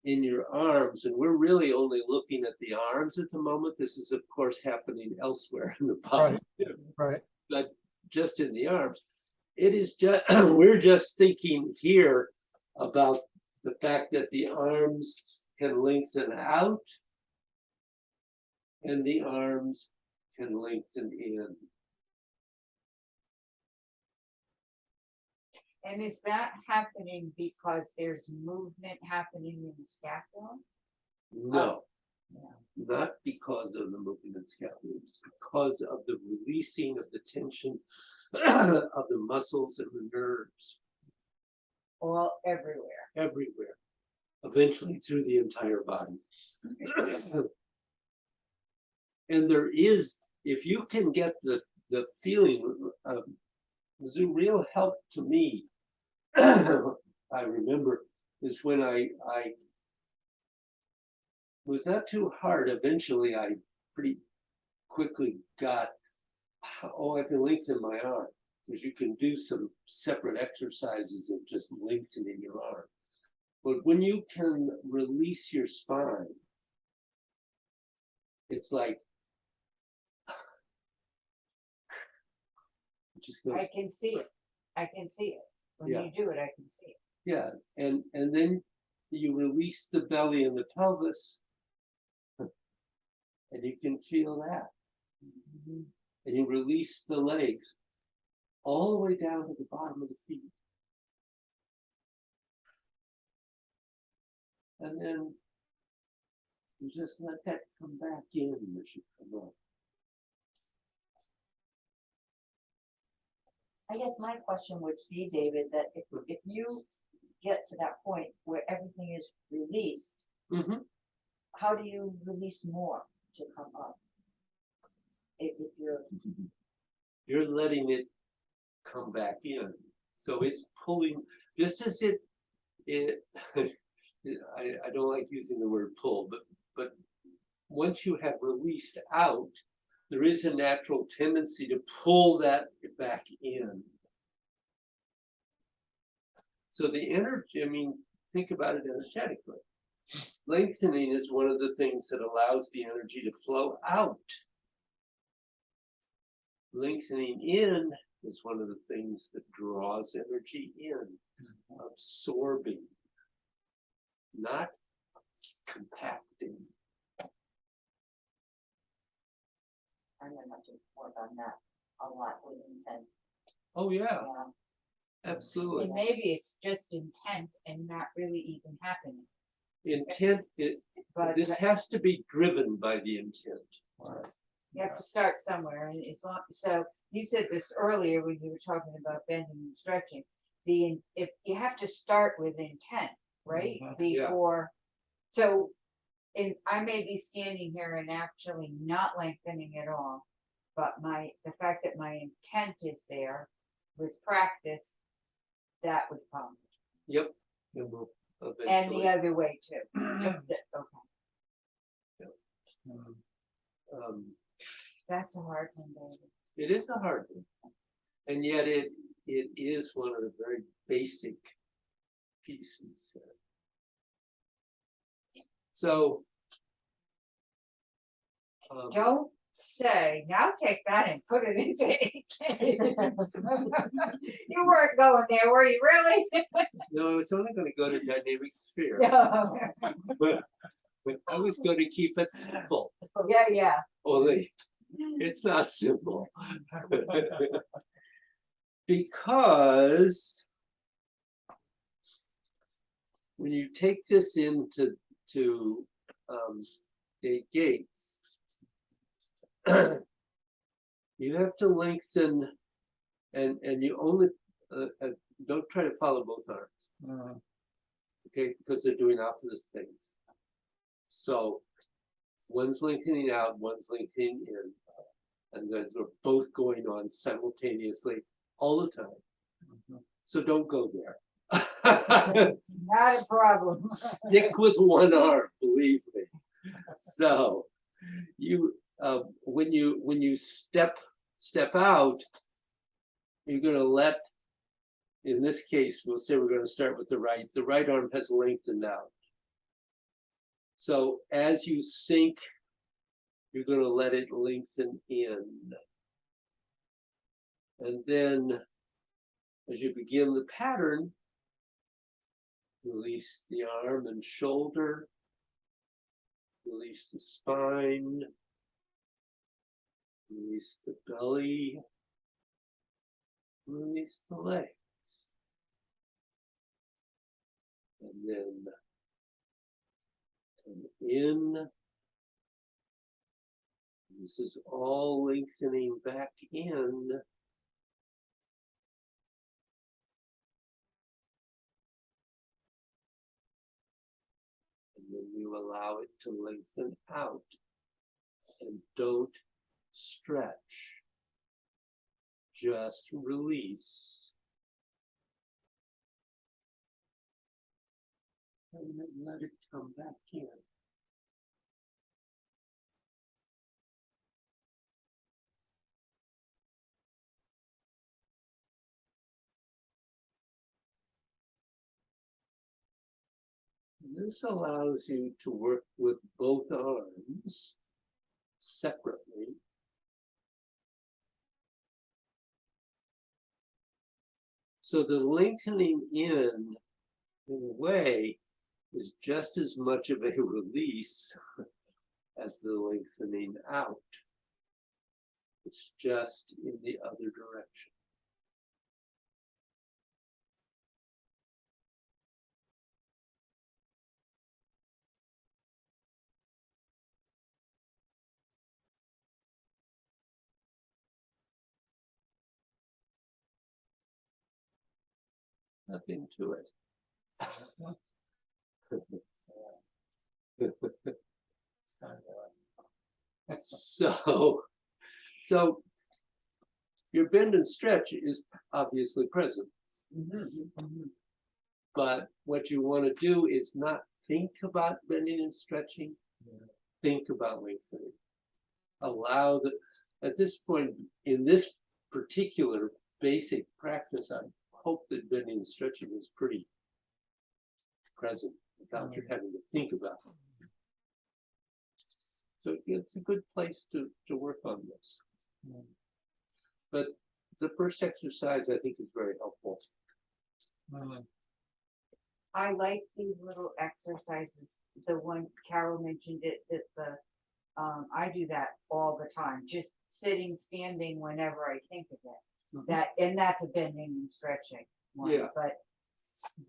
in your arms, and we're really only looking at the arms at the moment. This is, of course, happening elsewhere in the body. Right. But just in the arms. It is just, we're just thinking here about the fact that the arms can lengthen out and the arms can lengthen in. And is that happening because there's movement happening in the scapula? No, Yeah. not because of the movement in scapula, it's because of the releasing of the tension of the muscles and the nerves All everywhere. everywhere, eventually through the entire body. And there is, if you can get the feeling, was a real help to me. I remember is when I was not too hard. Eventually, I pretty quickly got, oh, I can lengthen my arm, because you can do some separate exercises of just lengthening your arm. But when you can release your spine, it's like, it just goes, I can see it. I can see it. When Yeah. you do it, I can see it. yeah, and then you release the belly and the pelvis, and you can feel that. And you release the legs all the way down to the bottom of the feet. And then you just let that come back in as you come up. I guess my question would be, David, that if you get to that point where everything is released, how do you release more to come up? If You're letting it come back in. So it's pulling, just as it I don't like using the word pull, but once you have released out, there is a natural tendency to pull that back in. So the energy, I mean, think about it energetically. Lengthening is one of the things that allows the energy to flow out. Lengthening in is one of the things that draws energy in, absorbing, not compacting. I'm gonna to work on that a lot with intent. Oh yeah, Yeah. absolutely. And maybe it's just intent and not really even happening. Intent, But this has to be driven by the intent. you have to start somewhere, and it's not, so you said this earlier when you were talking about bending and stretching. If you have to start with intent, right? Yeah. Before, so, and I may be standing here and actually not lengthening at all, but the fact that my intent is there with practice, that would come. Yep. And we'll And eventually, the other way too. Okay, that's a hard one, David. it is a hard one. And yet it is one of the very basic pieces. So Don't say, now take that and put it into AKs. You weren't going there, were you really? no, it's only going to go to dynamic sphere. No. But I was going to keep it simple. Yeah. Only it's not simple. Because when you take this into the gates, you have to lengthen, and you only don't try to follow both arms, okay, because they're doing opposite things. So one's lengthening out, one's lengthening in, and they're both going on simultaneously all the time. So don't go there. Not a problem. Stick with one arm, believe me. So you when you step out, you're going to let, in this case, we'll say we're going to start with the right arm has lengthened out. So as you sink, you're going to let it lengthen in. And then as you begin the pattern, release the arm and shoulder, release the spine, release the belly, release the legs. And then come in. This is all lengthening back in. And then you allow it to lengthen out. And don't stretch. Just release. And then let it come back in. This allows you to work with both arms separately. So the lengthening in a way, is just as much of a release as the lengthening out. It's just in the other direction. Nothing to it. So your bend and stretch is obviously present. But what you want to do is not think about bending and stretching, think about lengthening. Allow the, at this point, in this particular basic practice, I hope that bending and stretching is pretty present without you having to think about it. So it's a good place to work on this. But the first exercise I think is very helpful. I like these little exercises. The one Carol mentioned it, that the, I do that all the time, just sitting, standing whenever I think of it. That, and that's a bending and stretching one, Yeah. but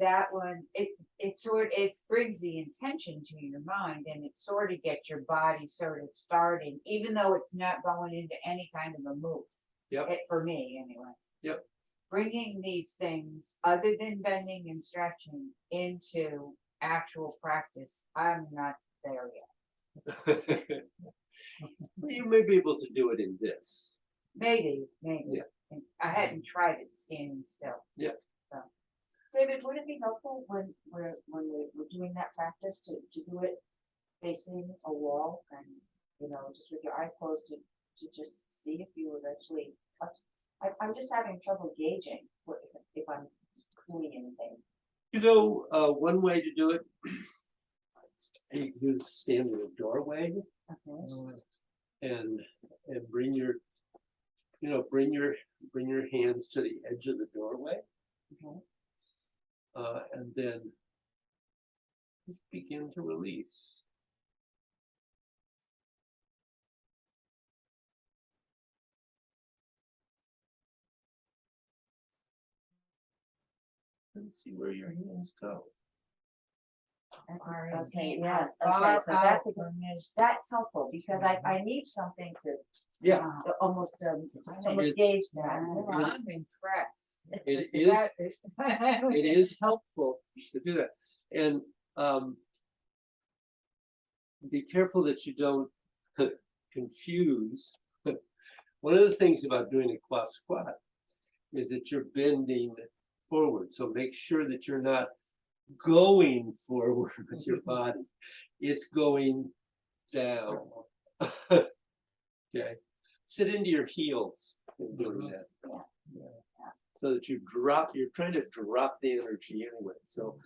that one, it brings the intention to your mind, and it sort of gets your body sort of starting, even though it's not going into any kind of a move. Yep. For me anyway. Yep. Bringing these things, other than bending and stretching, into actual practice, I'm not there yet. You may be able to do it in this. Maybe. Yeah. I hadn't tried it standing still. Yeah. So. David, would it be helpful when we're doing that practice to do it facing a wall and, you know, just with your eyes closed to just see if you would actually touch? I'm just having trouble gauging if I'm doing anything. You know, one way to do it, you can stand in a doorway and bring your, you know, bring your hands to the edge of the doorway. And then just begin to release. And see where your hands go. Okay, yeah, okay, so that's a from his- that's helpful because I need something to Yeah, almost It- gauge that. I'm impressed. it is helpful to do that. And be careful that you don't confuse. One of the things about doing a cross squat is that you're bending forward. So make sure that you're not going forward with your body. It's going down. Okay. Sit into your heels in doing that. So that you're trying to drop the energy anyway. So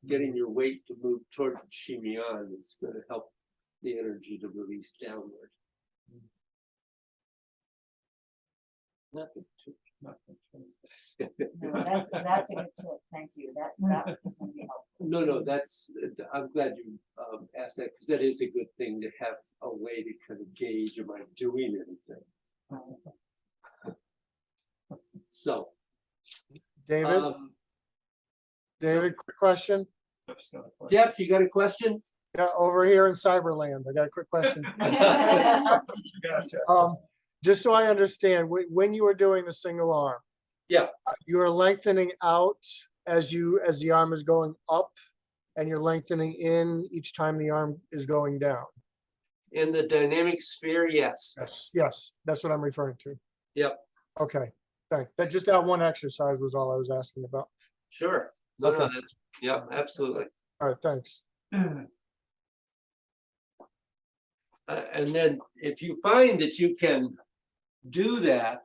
getting your weight to move toward the shimmy-on is going to help the energy to release downward. Nothing too No, that's a good tip, thank you, that is gonna be helpful. No, that's, I'm glad you asked that, because that is a good thing to have a way to kind of gauge, am I doing anything? So. David, David, quick question. Jeff, you got a question? Yeah, over here in Cyberland, I got a quick question. Gotcha. Just so I understand, when you are doing the single arm. Yeah. You are lengthening out as the arm is going up, and you're lengthening in each time the arm is going down. In the dynamic sphere, yes. Yes, that's what I'm referring to. Yep, Okay, thanks. Just that one exercise was all I was asking about. sure. No, Okay. that's, yeah, absolutely. All right, thanks. And then if you find that you can do that,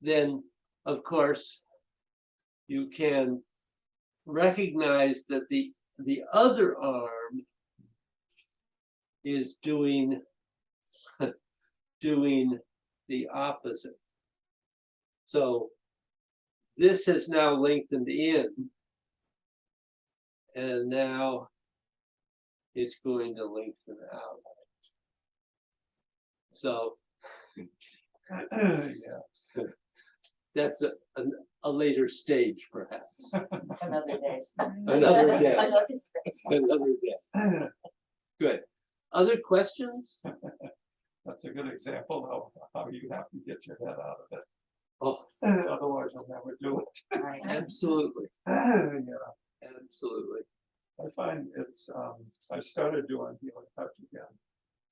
then of course you can recognize that the other arm is doing the opposite. So this has now lengthened in, and now it's going to lengthen out. So Yeah. that's a later stage, perhaps. Another day. Another day. Another day. Another day. Good. Other questions? That's a good example of how you have to get your head out of it. Oh, Otherwise, you'll never do it. Right. absolutely, Yeah. absolutely. I find it's, I started doing healing touch again.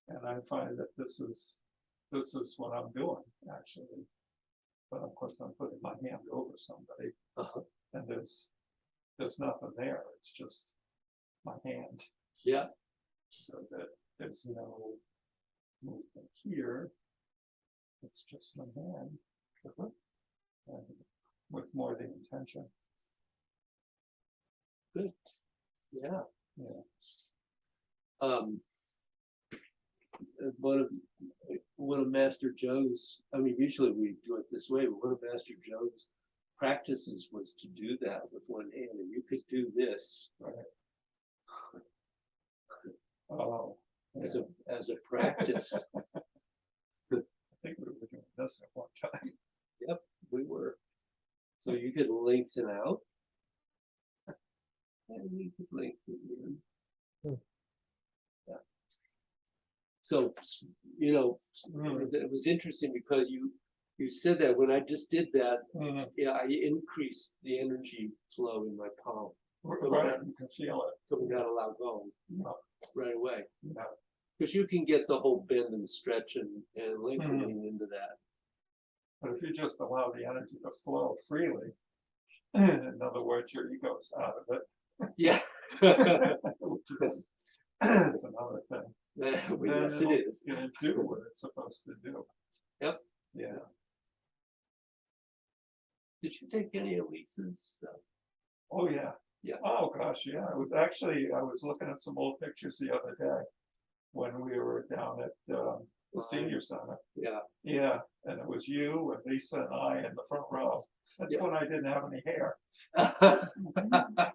And I find that this is what I'm doing, actually. But of course, I'm putting my hand over somebody, Uh-huh. and there's nothing there, it's just my hand. Yeah, So that there's no movement here. It's just my hand. And with more the intention. good. Yeah. Yeah. One of Master Joe's, I mean, usually we do it this way, but one of Master Joe's practices was to do that with one hand, and you could do this Oh. as Yeah. a practice. I think we were doing this at one time. Yep, we were. So you could lengthen out. And you could lengthen in. Yeah. So, you know, it was interesting because you said that when I just did that, yeah, I increased the energy flow in my palm. Right, you can feel it. So we got to allow go Yeah. right away. Yeah. Because you can get the whole bend and stretch and lengthening into that. But if you just allow the energy to flow freely, in other words, your ego's out of it. Yeah. Which is it's another thing. Well, yes, it Then is. it's gonna do what it's supposed to do. Yep. Yeah. Did you take any of Lisa's? Oh, yeah. Yeah. Oh, gosh, yeah. I was looking at some old pictures the other day when we were down at the senior center. Yeah. Yeah, and it was you and Lisa and I in the front row. That's Yeah. when I didn't have any hair,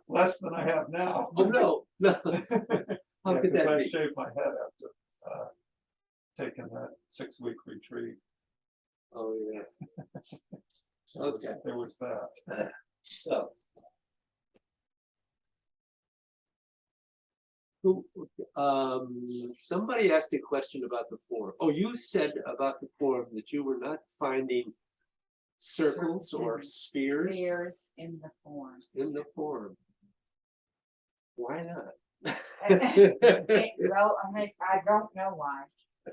less than I have now. Oh, no. How Yeah, could 'cause that I be? shaved my head after taking that 6-week retreat. Oh, yeah. So Okay. there was that. So. Somebody asked a question about the form. Oh, you said about the form that you were not finding circles or spheres Spheres in the form. in the form. Why not? Well, I don't know why.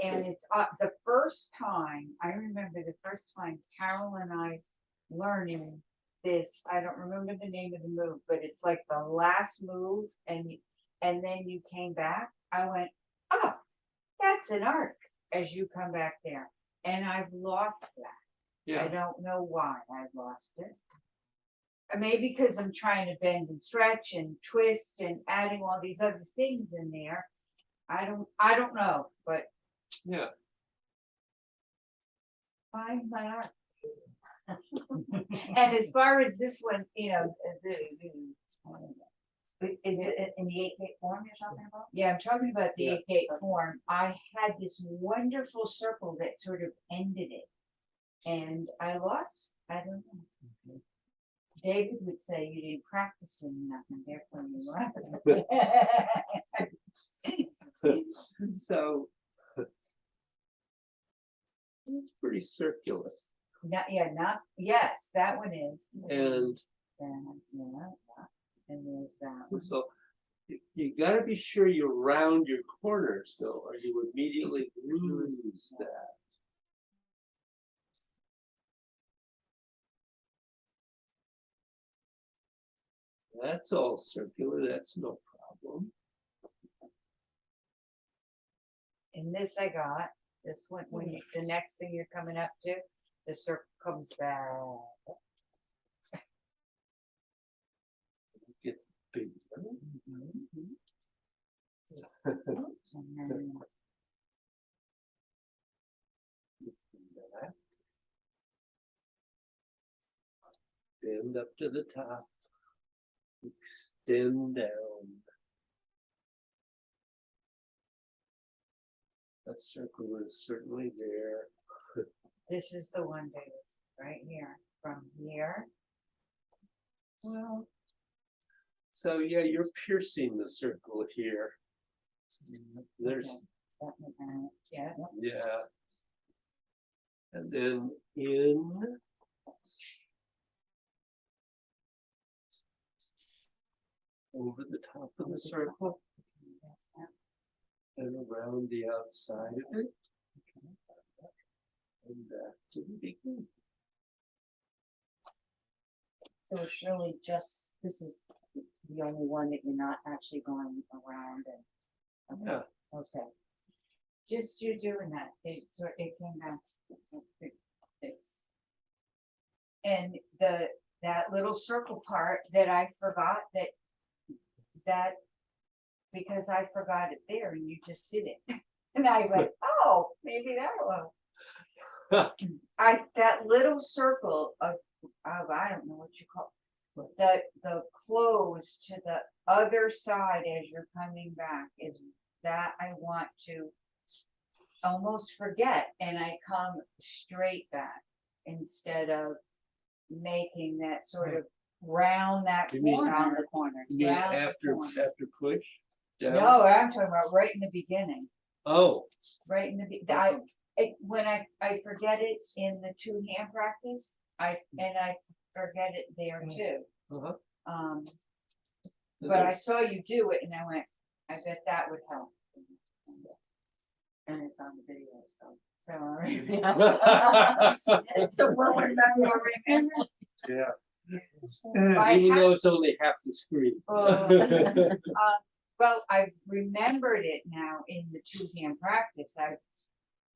And it's the first time, I remember the first time Carol and I learning this, I don't remember the name of the move, but it's like the last move and then you came back. I went, oh, that's an arc as you come back there. And I've lost that. I Yeah, don't know why I've lost it. Maybe because I'm trying to bend and stretch and twist and adding all these other things in there. I don't know, but yeah. Fine, why not? And as far as this one, Is it in the 8K form you're talking about? yeah, I'm talking about the Yeah. 8-gate form. I had this wonderful circle that sort of ended it. And I lost, I don't know. David would say you didn't practice enough and therefore you lost. So. It's pretty circular, Yes, that one is. and That's, yeah, and there's that one. so you gotta be sure you round your corners though, or you immediately lose that. That's all circular, that's no problem. And this I got, this one, when you, the next thing you're coming up to, the circle comes back. Get big. And then Bend up to the top. Extend down. That circle is certainly there. this is the one, David, right here, from here. Well. So yeah, you're piercing the circle here. There's, Okay, that one, yeah, yeah. And then in. Over the top of the circle and around the outside of it. And back to the beginning. So it's really just, this is the only one that you're not actually going around and. Yeah. Okay, just you doing that, it came back. And that little circle part that I forgot that because I forgot it there and you just did it. And I went, oh, maybe that will. That little circle of I don't know what you call it. The close to the other side as you're coming back is that I want to almost forget and I come straight back instead of making that sort of round that You mean- corner. around the corners. You mean Round the after corner. push? Down? No, I'm talking about right in the beginning, Oh, right in the, when I forget it in the two-hand practice, I forget it there too. uh-huh. But I saw you do it and I went, I bet that would help. And it's on the video, so. So we'll remember. Yeah. I Even have- though it's only half the screen. Well, I remembered it now in the two-hand practice, I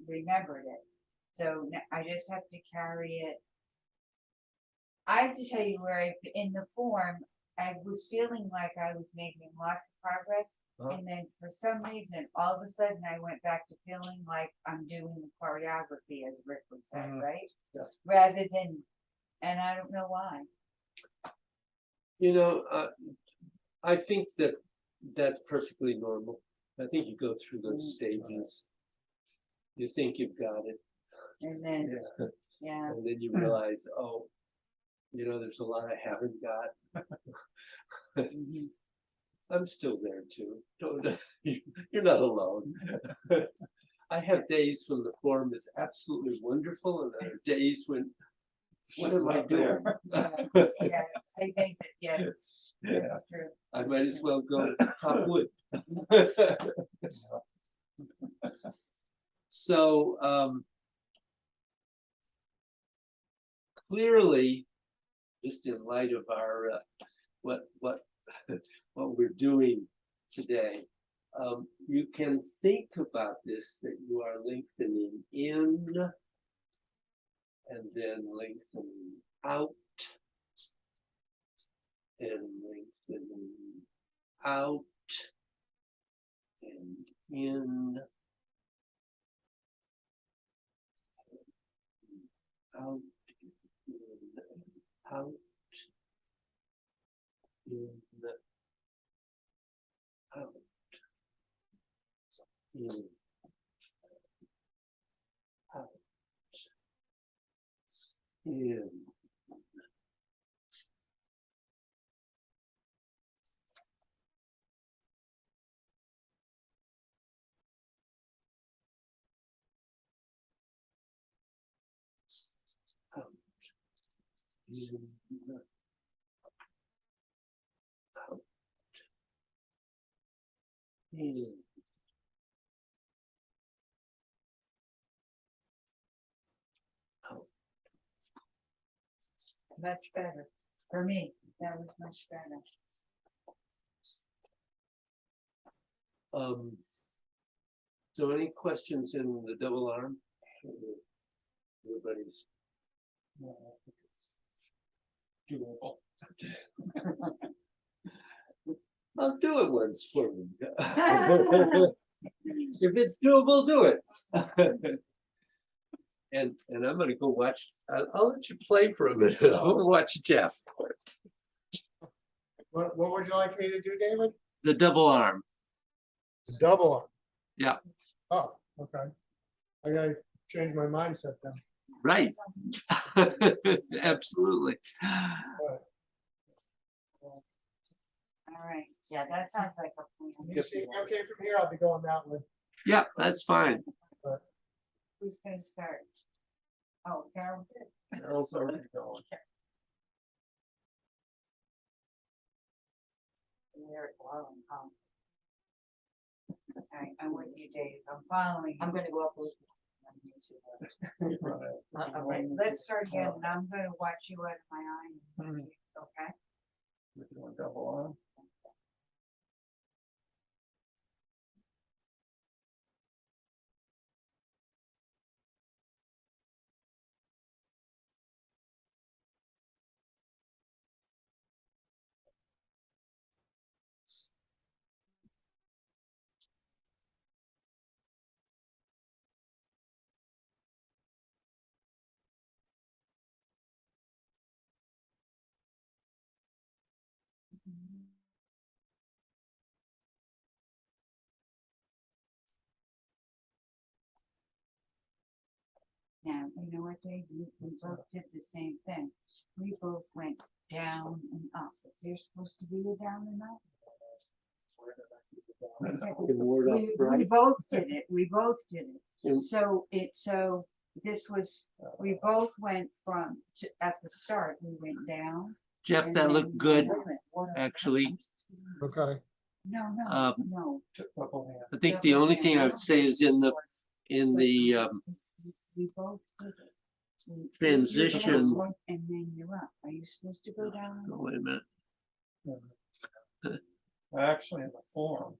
remembered it. So I just have to carry it. I have to tell you where in the form, I was feeling like I was making lots of progress. Uh-huh. And then for some reason, all of a sudden I went back to feeling like I'm doing the choreography, as Rick would say, Mhm. right? Yeah. Rather than, and I don't know why. You know, I think that that's perfectly normal. I think you go through those stages. You think you've got it, And then, yeah, and then you realize, oh, you know, there's a lot I haven't got. mhm. I'm still there too. Don't, you're not alone. I have days when the form is absolutely wonderful, and there are days when, what am I doing? Yeah, I think that, yeah, Yeah, that's true. I might as well go chop wood. So, clearly, just in light of our, what we're doing today, you can think about this, that you are lengthening in and then lengthening out and lengthening out and in Out, in, out, in, out, in, out, in. Out, in, out, in. Out. Much better. For me, that was much better. So any questions in the double arm? Everybody's. I think it's doable. I'll do it once for you. If it's doable, do it. And I'm gonna go watch, I'll let you play for a minute. I'll go watch Jeff. What would you like me to do, David? The double arm. Double arm. Yeah. Oh, okay. I gotta change my mindset then. Right. Absolutely. All right, yeah, that sounds like a plan. You see, okay, from here, I'll be going that way. Yeah, that's fine. Who's gonna start? Oh, Carol did. Carol's already going. There, wow, All right, I'm with you, Dave. I'm following. I'm you. gonna go up with. Okay, let's start again, and I'm gonna watch you out of my eye. Mhm. Okay? We're doing double arm. Now, you know what, Dave? We both did the same thing. We both went down and up. Is there supposed to be a down and up? We both did it. We both did it. And- So this was, we both went from, at the start, we went down. Jeff, and that then- looked good, wait a minute, what- actually. Okay. No, Um, no. Double hand. I think the only thing I would say is in the We both did it. You transition. go and then you're up. Are you supposed to go down? Oh, wait a minute. Actually, in the form,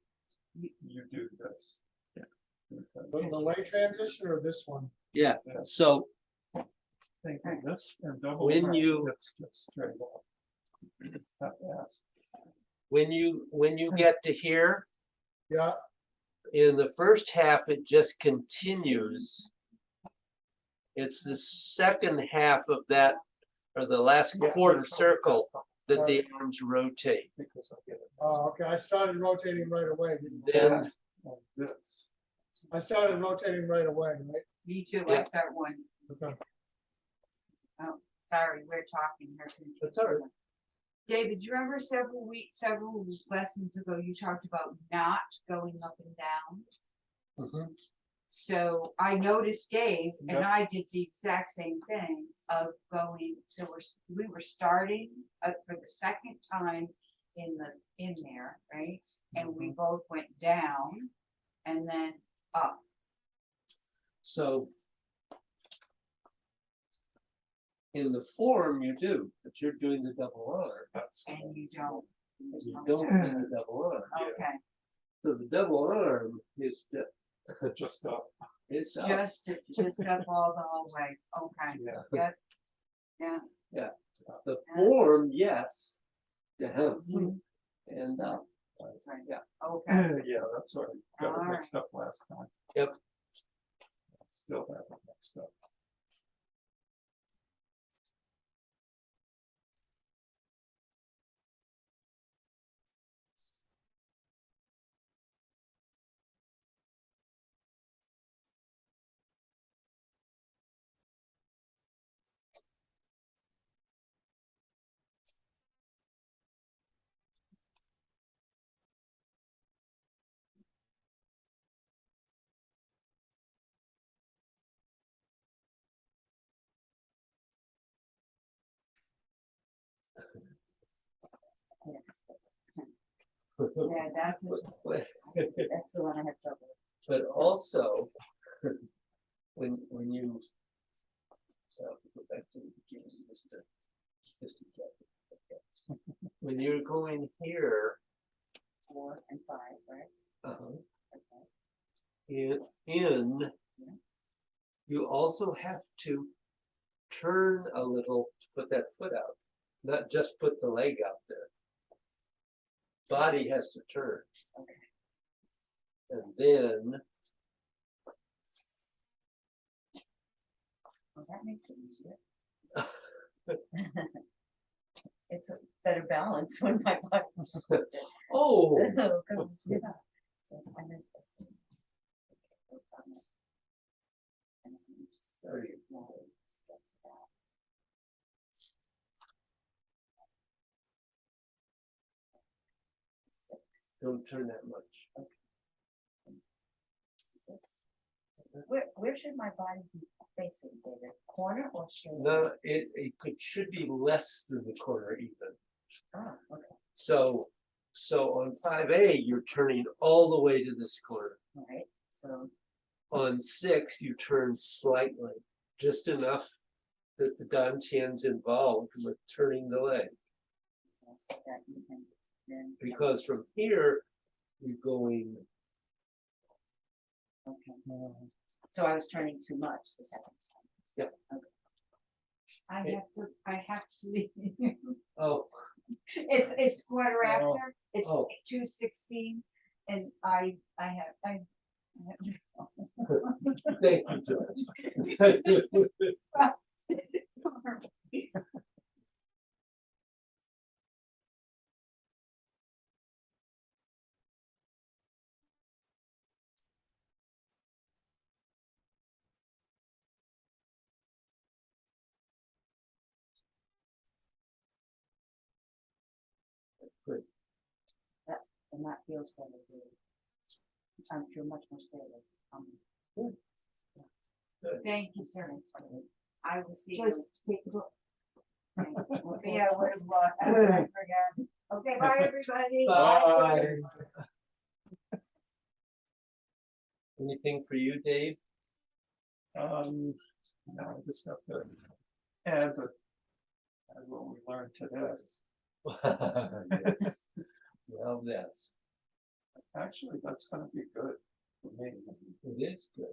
You- you do this. Yeah. The lay transition or this one? Yeah, This. so Think of this and double. When arm, you- it's just straight up. That fast. when you get to here, Yeah, in the first half, it just continues. It's the second half of that, or the last Yeah, quarter that's- circle, that the arms rotate. Because I get it. okay, I started rotating right away. Then Like this. I started rotating right away, right? Me too, Yeah. I start one. Okay. Sorry, we're talking here. That's all right. David, do you remember several lessons ago, you talked about not going up and down? Mhm. So I noticed Dave and Yep. I did the exact same thing of going, so we were starting for the second time in there, right? And we both went down and then up. So in the form you do, but you're doing the double arm. That's. And you don't. You don't do the double arm. Okay, So the double arm is Just up. it's up. just up all the whole way, okay, Yeah. yeah. The form, yes, down Mhm. and up. Right. Yeah. Okay, Yeah, that's what I got it All mixed up last time. Yep. Still have it mixed up. Yeah, that's the one I have trouble with. But also, when you, so go back to the beginning, just to get it. Okay. When you're going here, 4 and 5, right? okay, Yeah. you also have to turn a little to put that foot out, not just put the leg out there. Body has to turn. Okay. And then, Well, that makes it easier. It's a better balance when my body. oh, Yeah. So I meant this. Okay, no problem. And then you just there you now it just gets that. Six. don't turn that much. 6. Where should my body be facing, David? Corner or straight? No, it should be less than the corner even. Ah, okay, So on 5A, you're turning all the way to this corner. all right, so, On 6, you turn slightly, just enough that the dantian's involved with turning the leg. so that you can then. Because from here, you're going, Okay. So I was turning too much the second time. Yep. Okay. I have to leave. oh, It's quarter Oh. after, it's Oh. 2:16, and I have. thank you, Joyce. Thank you. Good. And that feels better, really. I feel much more stable. Good. Good. Thank you, sir. I will see you. Just take the book. Yeah, I would have bought, I forgot. Okay, bye, everybody. Bye. Anything for you, Dave? No, I just have to add what we learned today. Yes. Well, yes, Actually, that's gonna be good for me. it is good.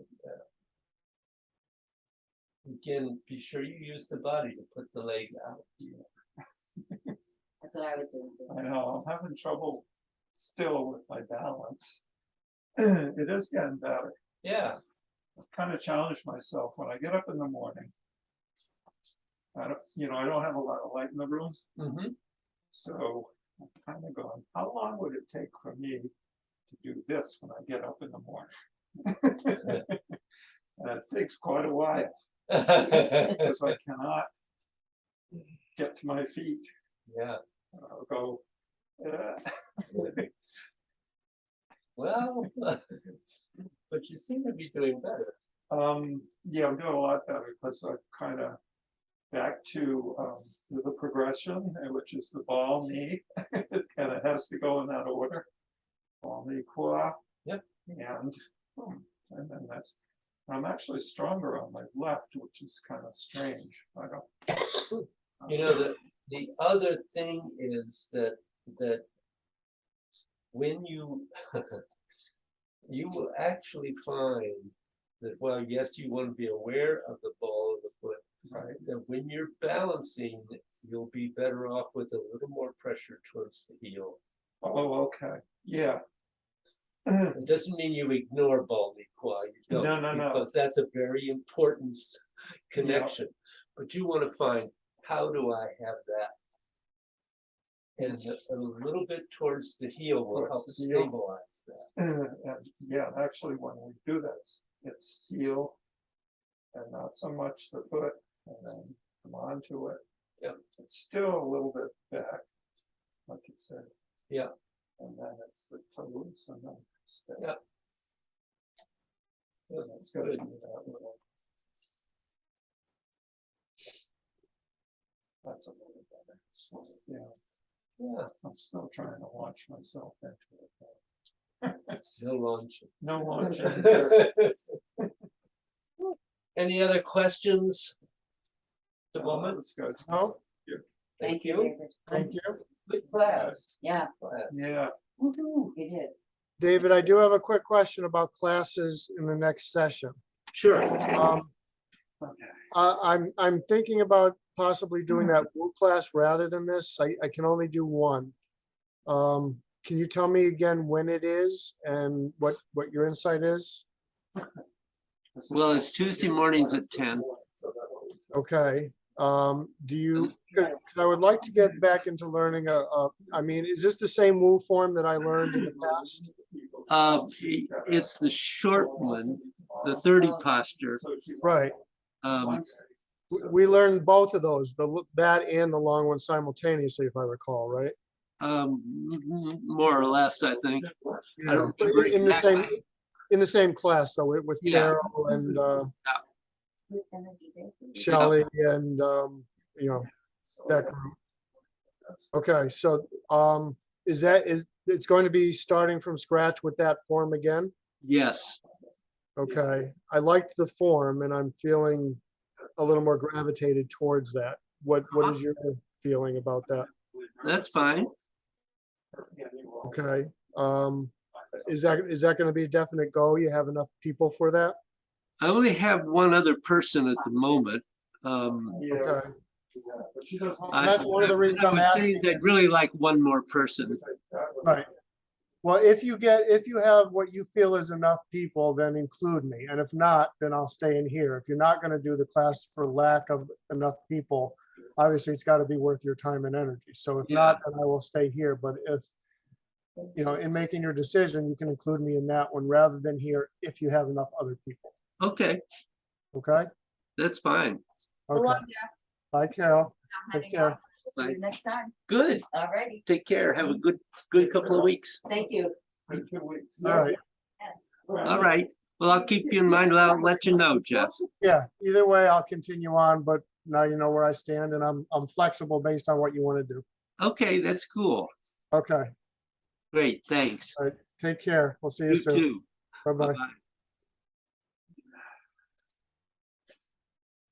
Again, be sure you use the body to put the leg out. That's what I was doing. I know, I'm having trouble still with my balance. It is getting better. Yeah, I've kind of challenged myself when I get up in the morning. I don't have a lot of light in the room, mm-hmm. so I'm kind of going, how long would it take for me to do this when I get up in the morning? And it takes quite a while, because I cannot get to my feet. Yeah, I'll go, well, but you seem to be doing better. yeah, I'm doing a lot better because I kind of back to the progression, which is the ball knee, and it has to go in that order. Ball knee, quad. Yep. And then I'm actually stronger on my left, which is kind of strange. I don't. You know, the other thing is that when you you will actually find that, well, yes, you want to be aware of the ball of the foot, Right. that when you're balancing, you'll be better off with a little more pressure towards the heel. Oh, okay. Yeah. It doesn't mean you ignore ball knee quad. You don't, No. because that's a very important connection. But you want to find, how do I have that? And a little bit towards the heel will help Towards the heel. stabilize that. And yeah, actually, when we do this, it's heel and not so much the foot, and then come on to it. Yep. It's still a little bit back, like you said. Yeah. And then it's the toes and then step. Yep. So it's got to do that little. That's a little better. So, yeah. Yeah, I'm still trying to launch myself into it. no launch. No launch. here. Any other questions? The That moment? was good. Oh, Thank you. David. thank you. Good class. Yeah, Class. Yeah, woo-hoo, it is. David, I do have a quick question about classes in the next session. Sure. Um, okay. I'm thinking about possibly doing that Woo class rather than this. I can only do one. Can you tell me again when it is and what your insight is? Well, it's Tuesday mornings at 10. Okay, do you, because I would like to get back into learning I mean, is this the same Woo form that I learned in the past? It's the short one, the 30 posture. Right, Um, we learned both of those, that and the long one simultaneously, if I recall, right? more or less, I think. I Yeah, don't remember in the same, exactly. in the same class though, with Yeah. Carol and Good energy, David. Shelley and, you know, that group. Okay, so, it's going to be starting from scratch with that form again? Yes. Okay, I liked the form and I'm feeling a little more gravitated towards that. What is your feeling about that? That's fine. Okay, is that gonna be a definite go? You have enough people for that? I only have one other person at the moment. Okay. I- That's one of the reasons I I'm would say asking I'd is- really like one more person. Right. Well, if you have what you feel is enough people, then include me. And if not, then I'll stay in here. If you're not gonna do the class for lack of enough people, obviously it's gotta be worth your time and energy. So if not, then I will stay here. But if, you know, in making your decision, you can include me in that one rather than here if you have enough other people. Okay, Okay? that's fine. So Okay. long, Jeff. Bye, Carol. I'm Take heading care. off. See you next time. Good. Alrighty, Take care. Have a good couple of weeks. thank you. In 2 weeks. All right. Yes. All right. Well, I'll keep you in mind. I'll let you know, Jeff. Yeah, either way, I'll continue on, but now you know where I stand and I'm flexible based on what you want to do. Okay, that's cool. Okay, Great, thanks. all right. Take care. We'll see you You soon. too. Bye-bye. Bye-bye.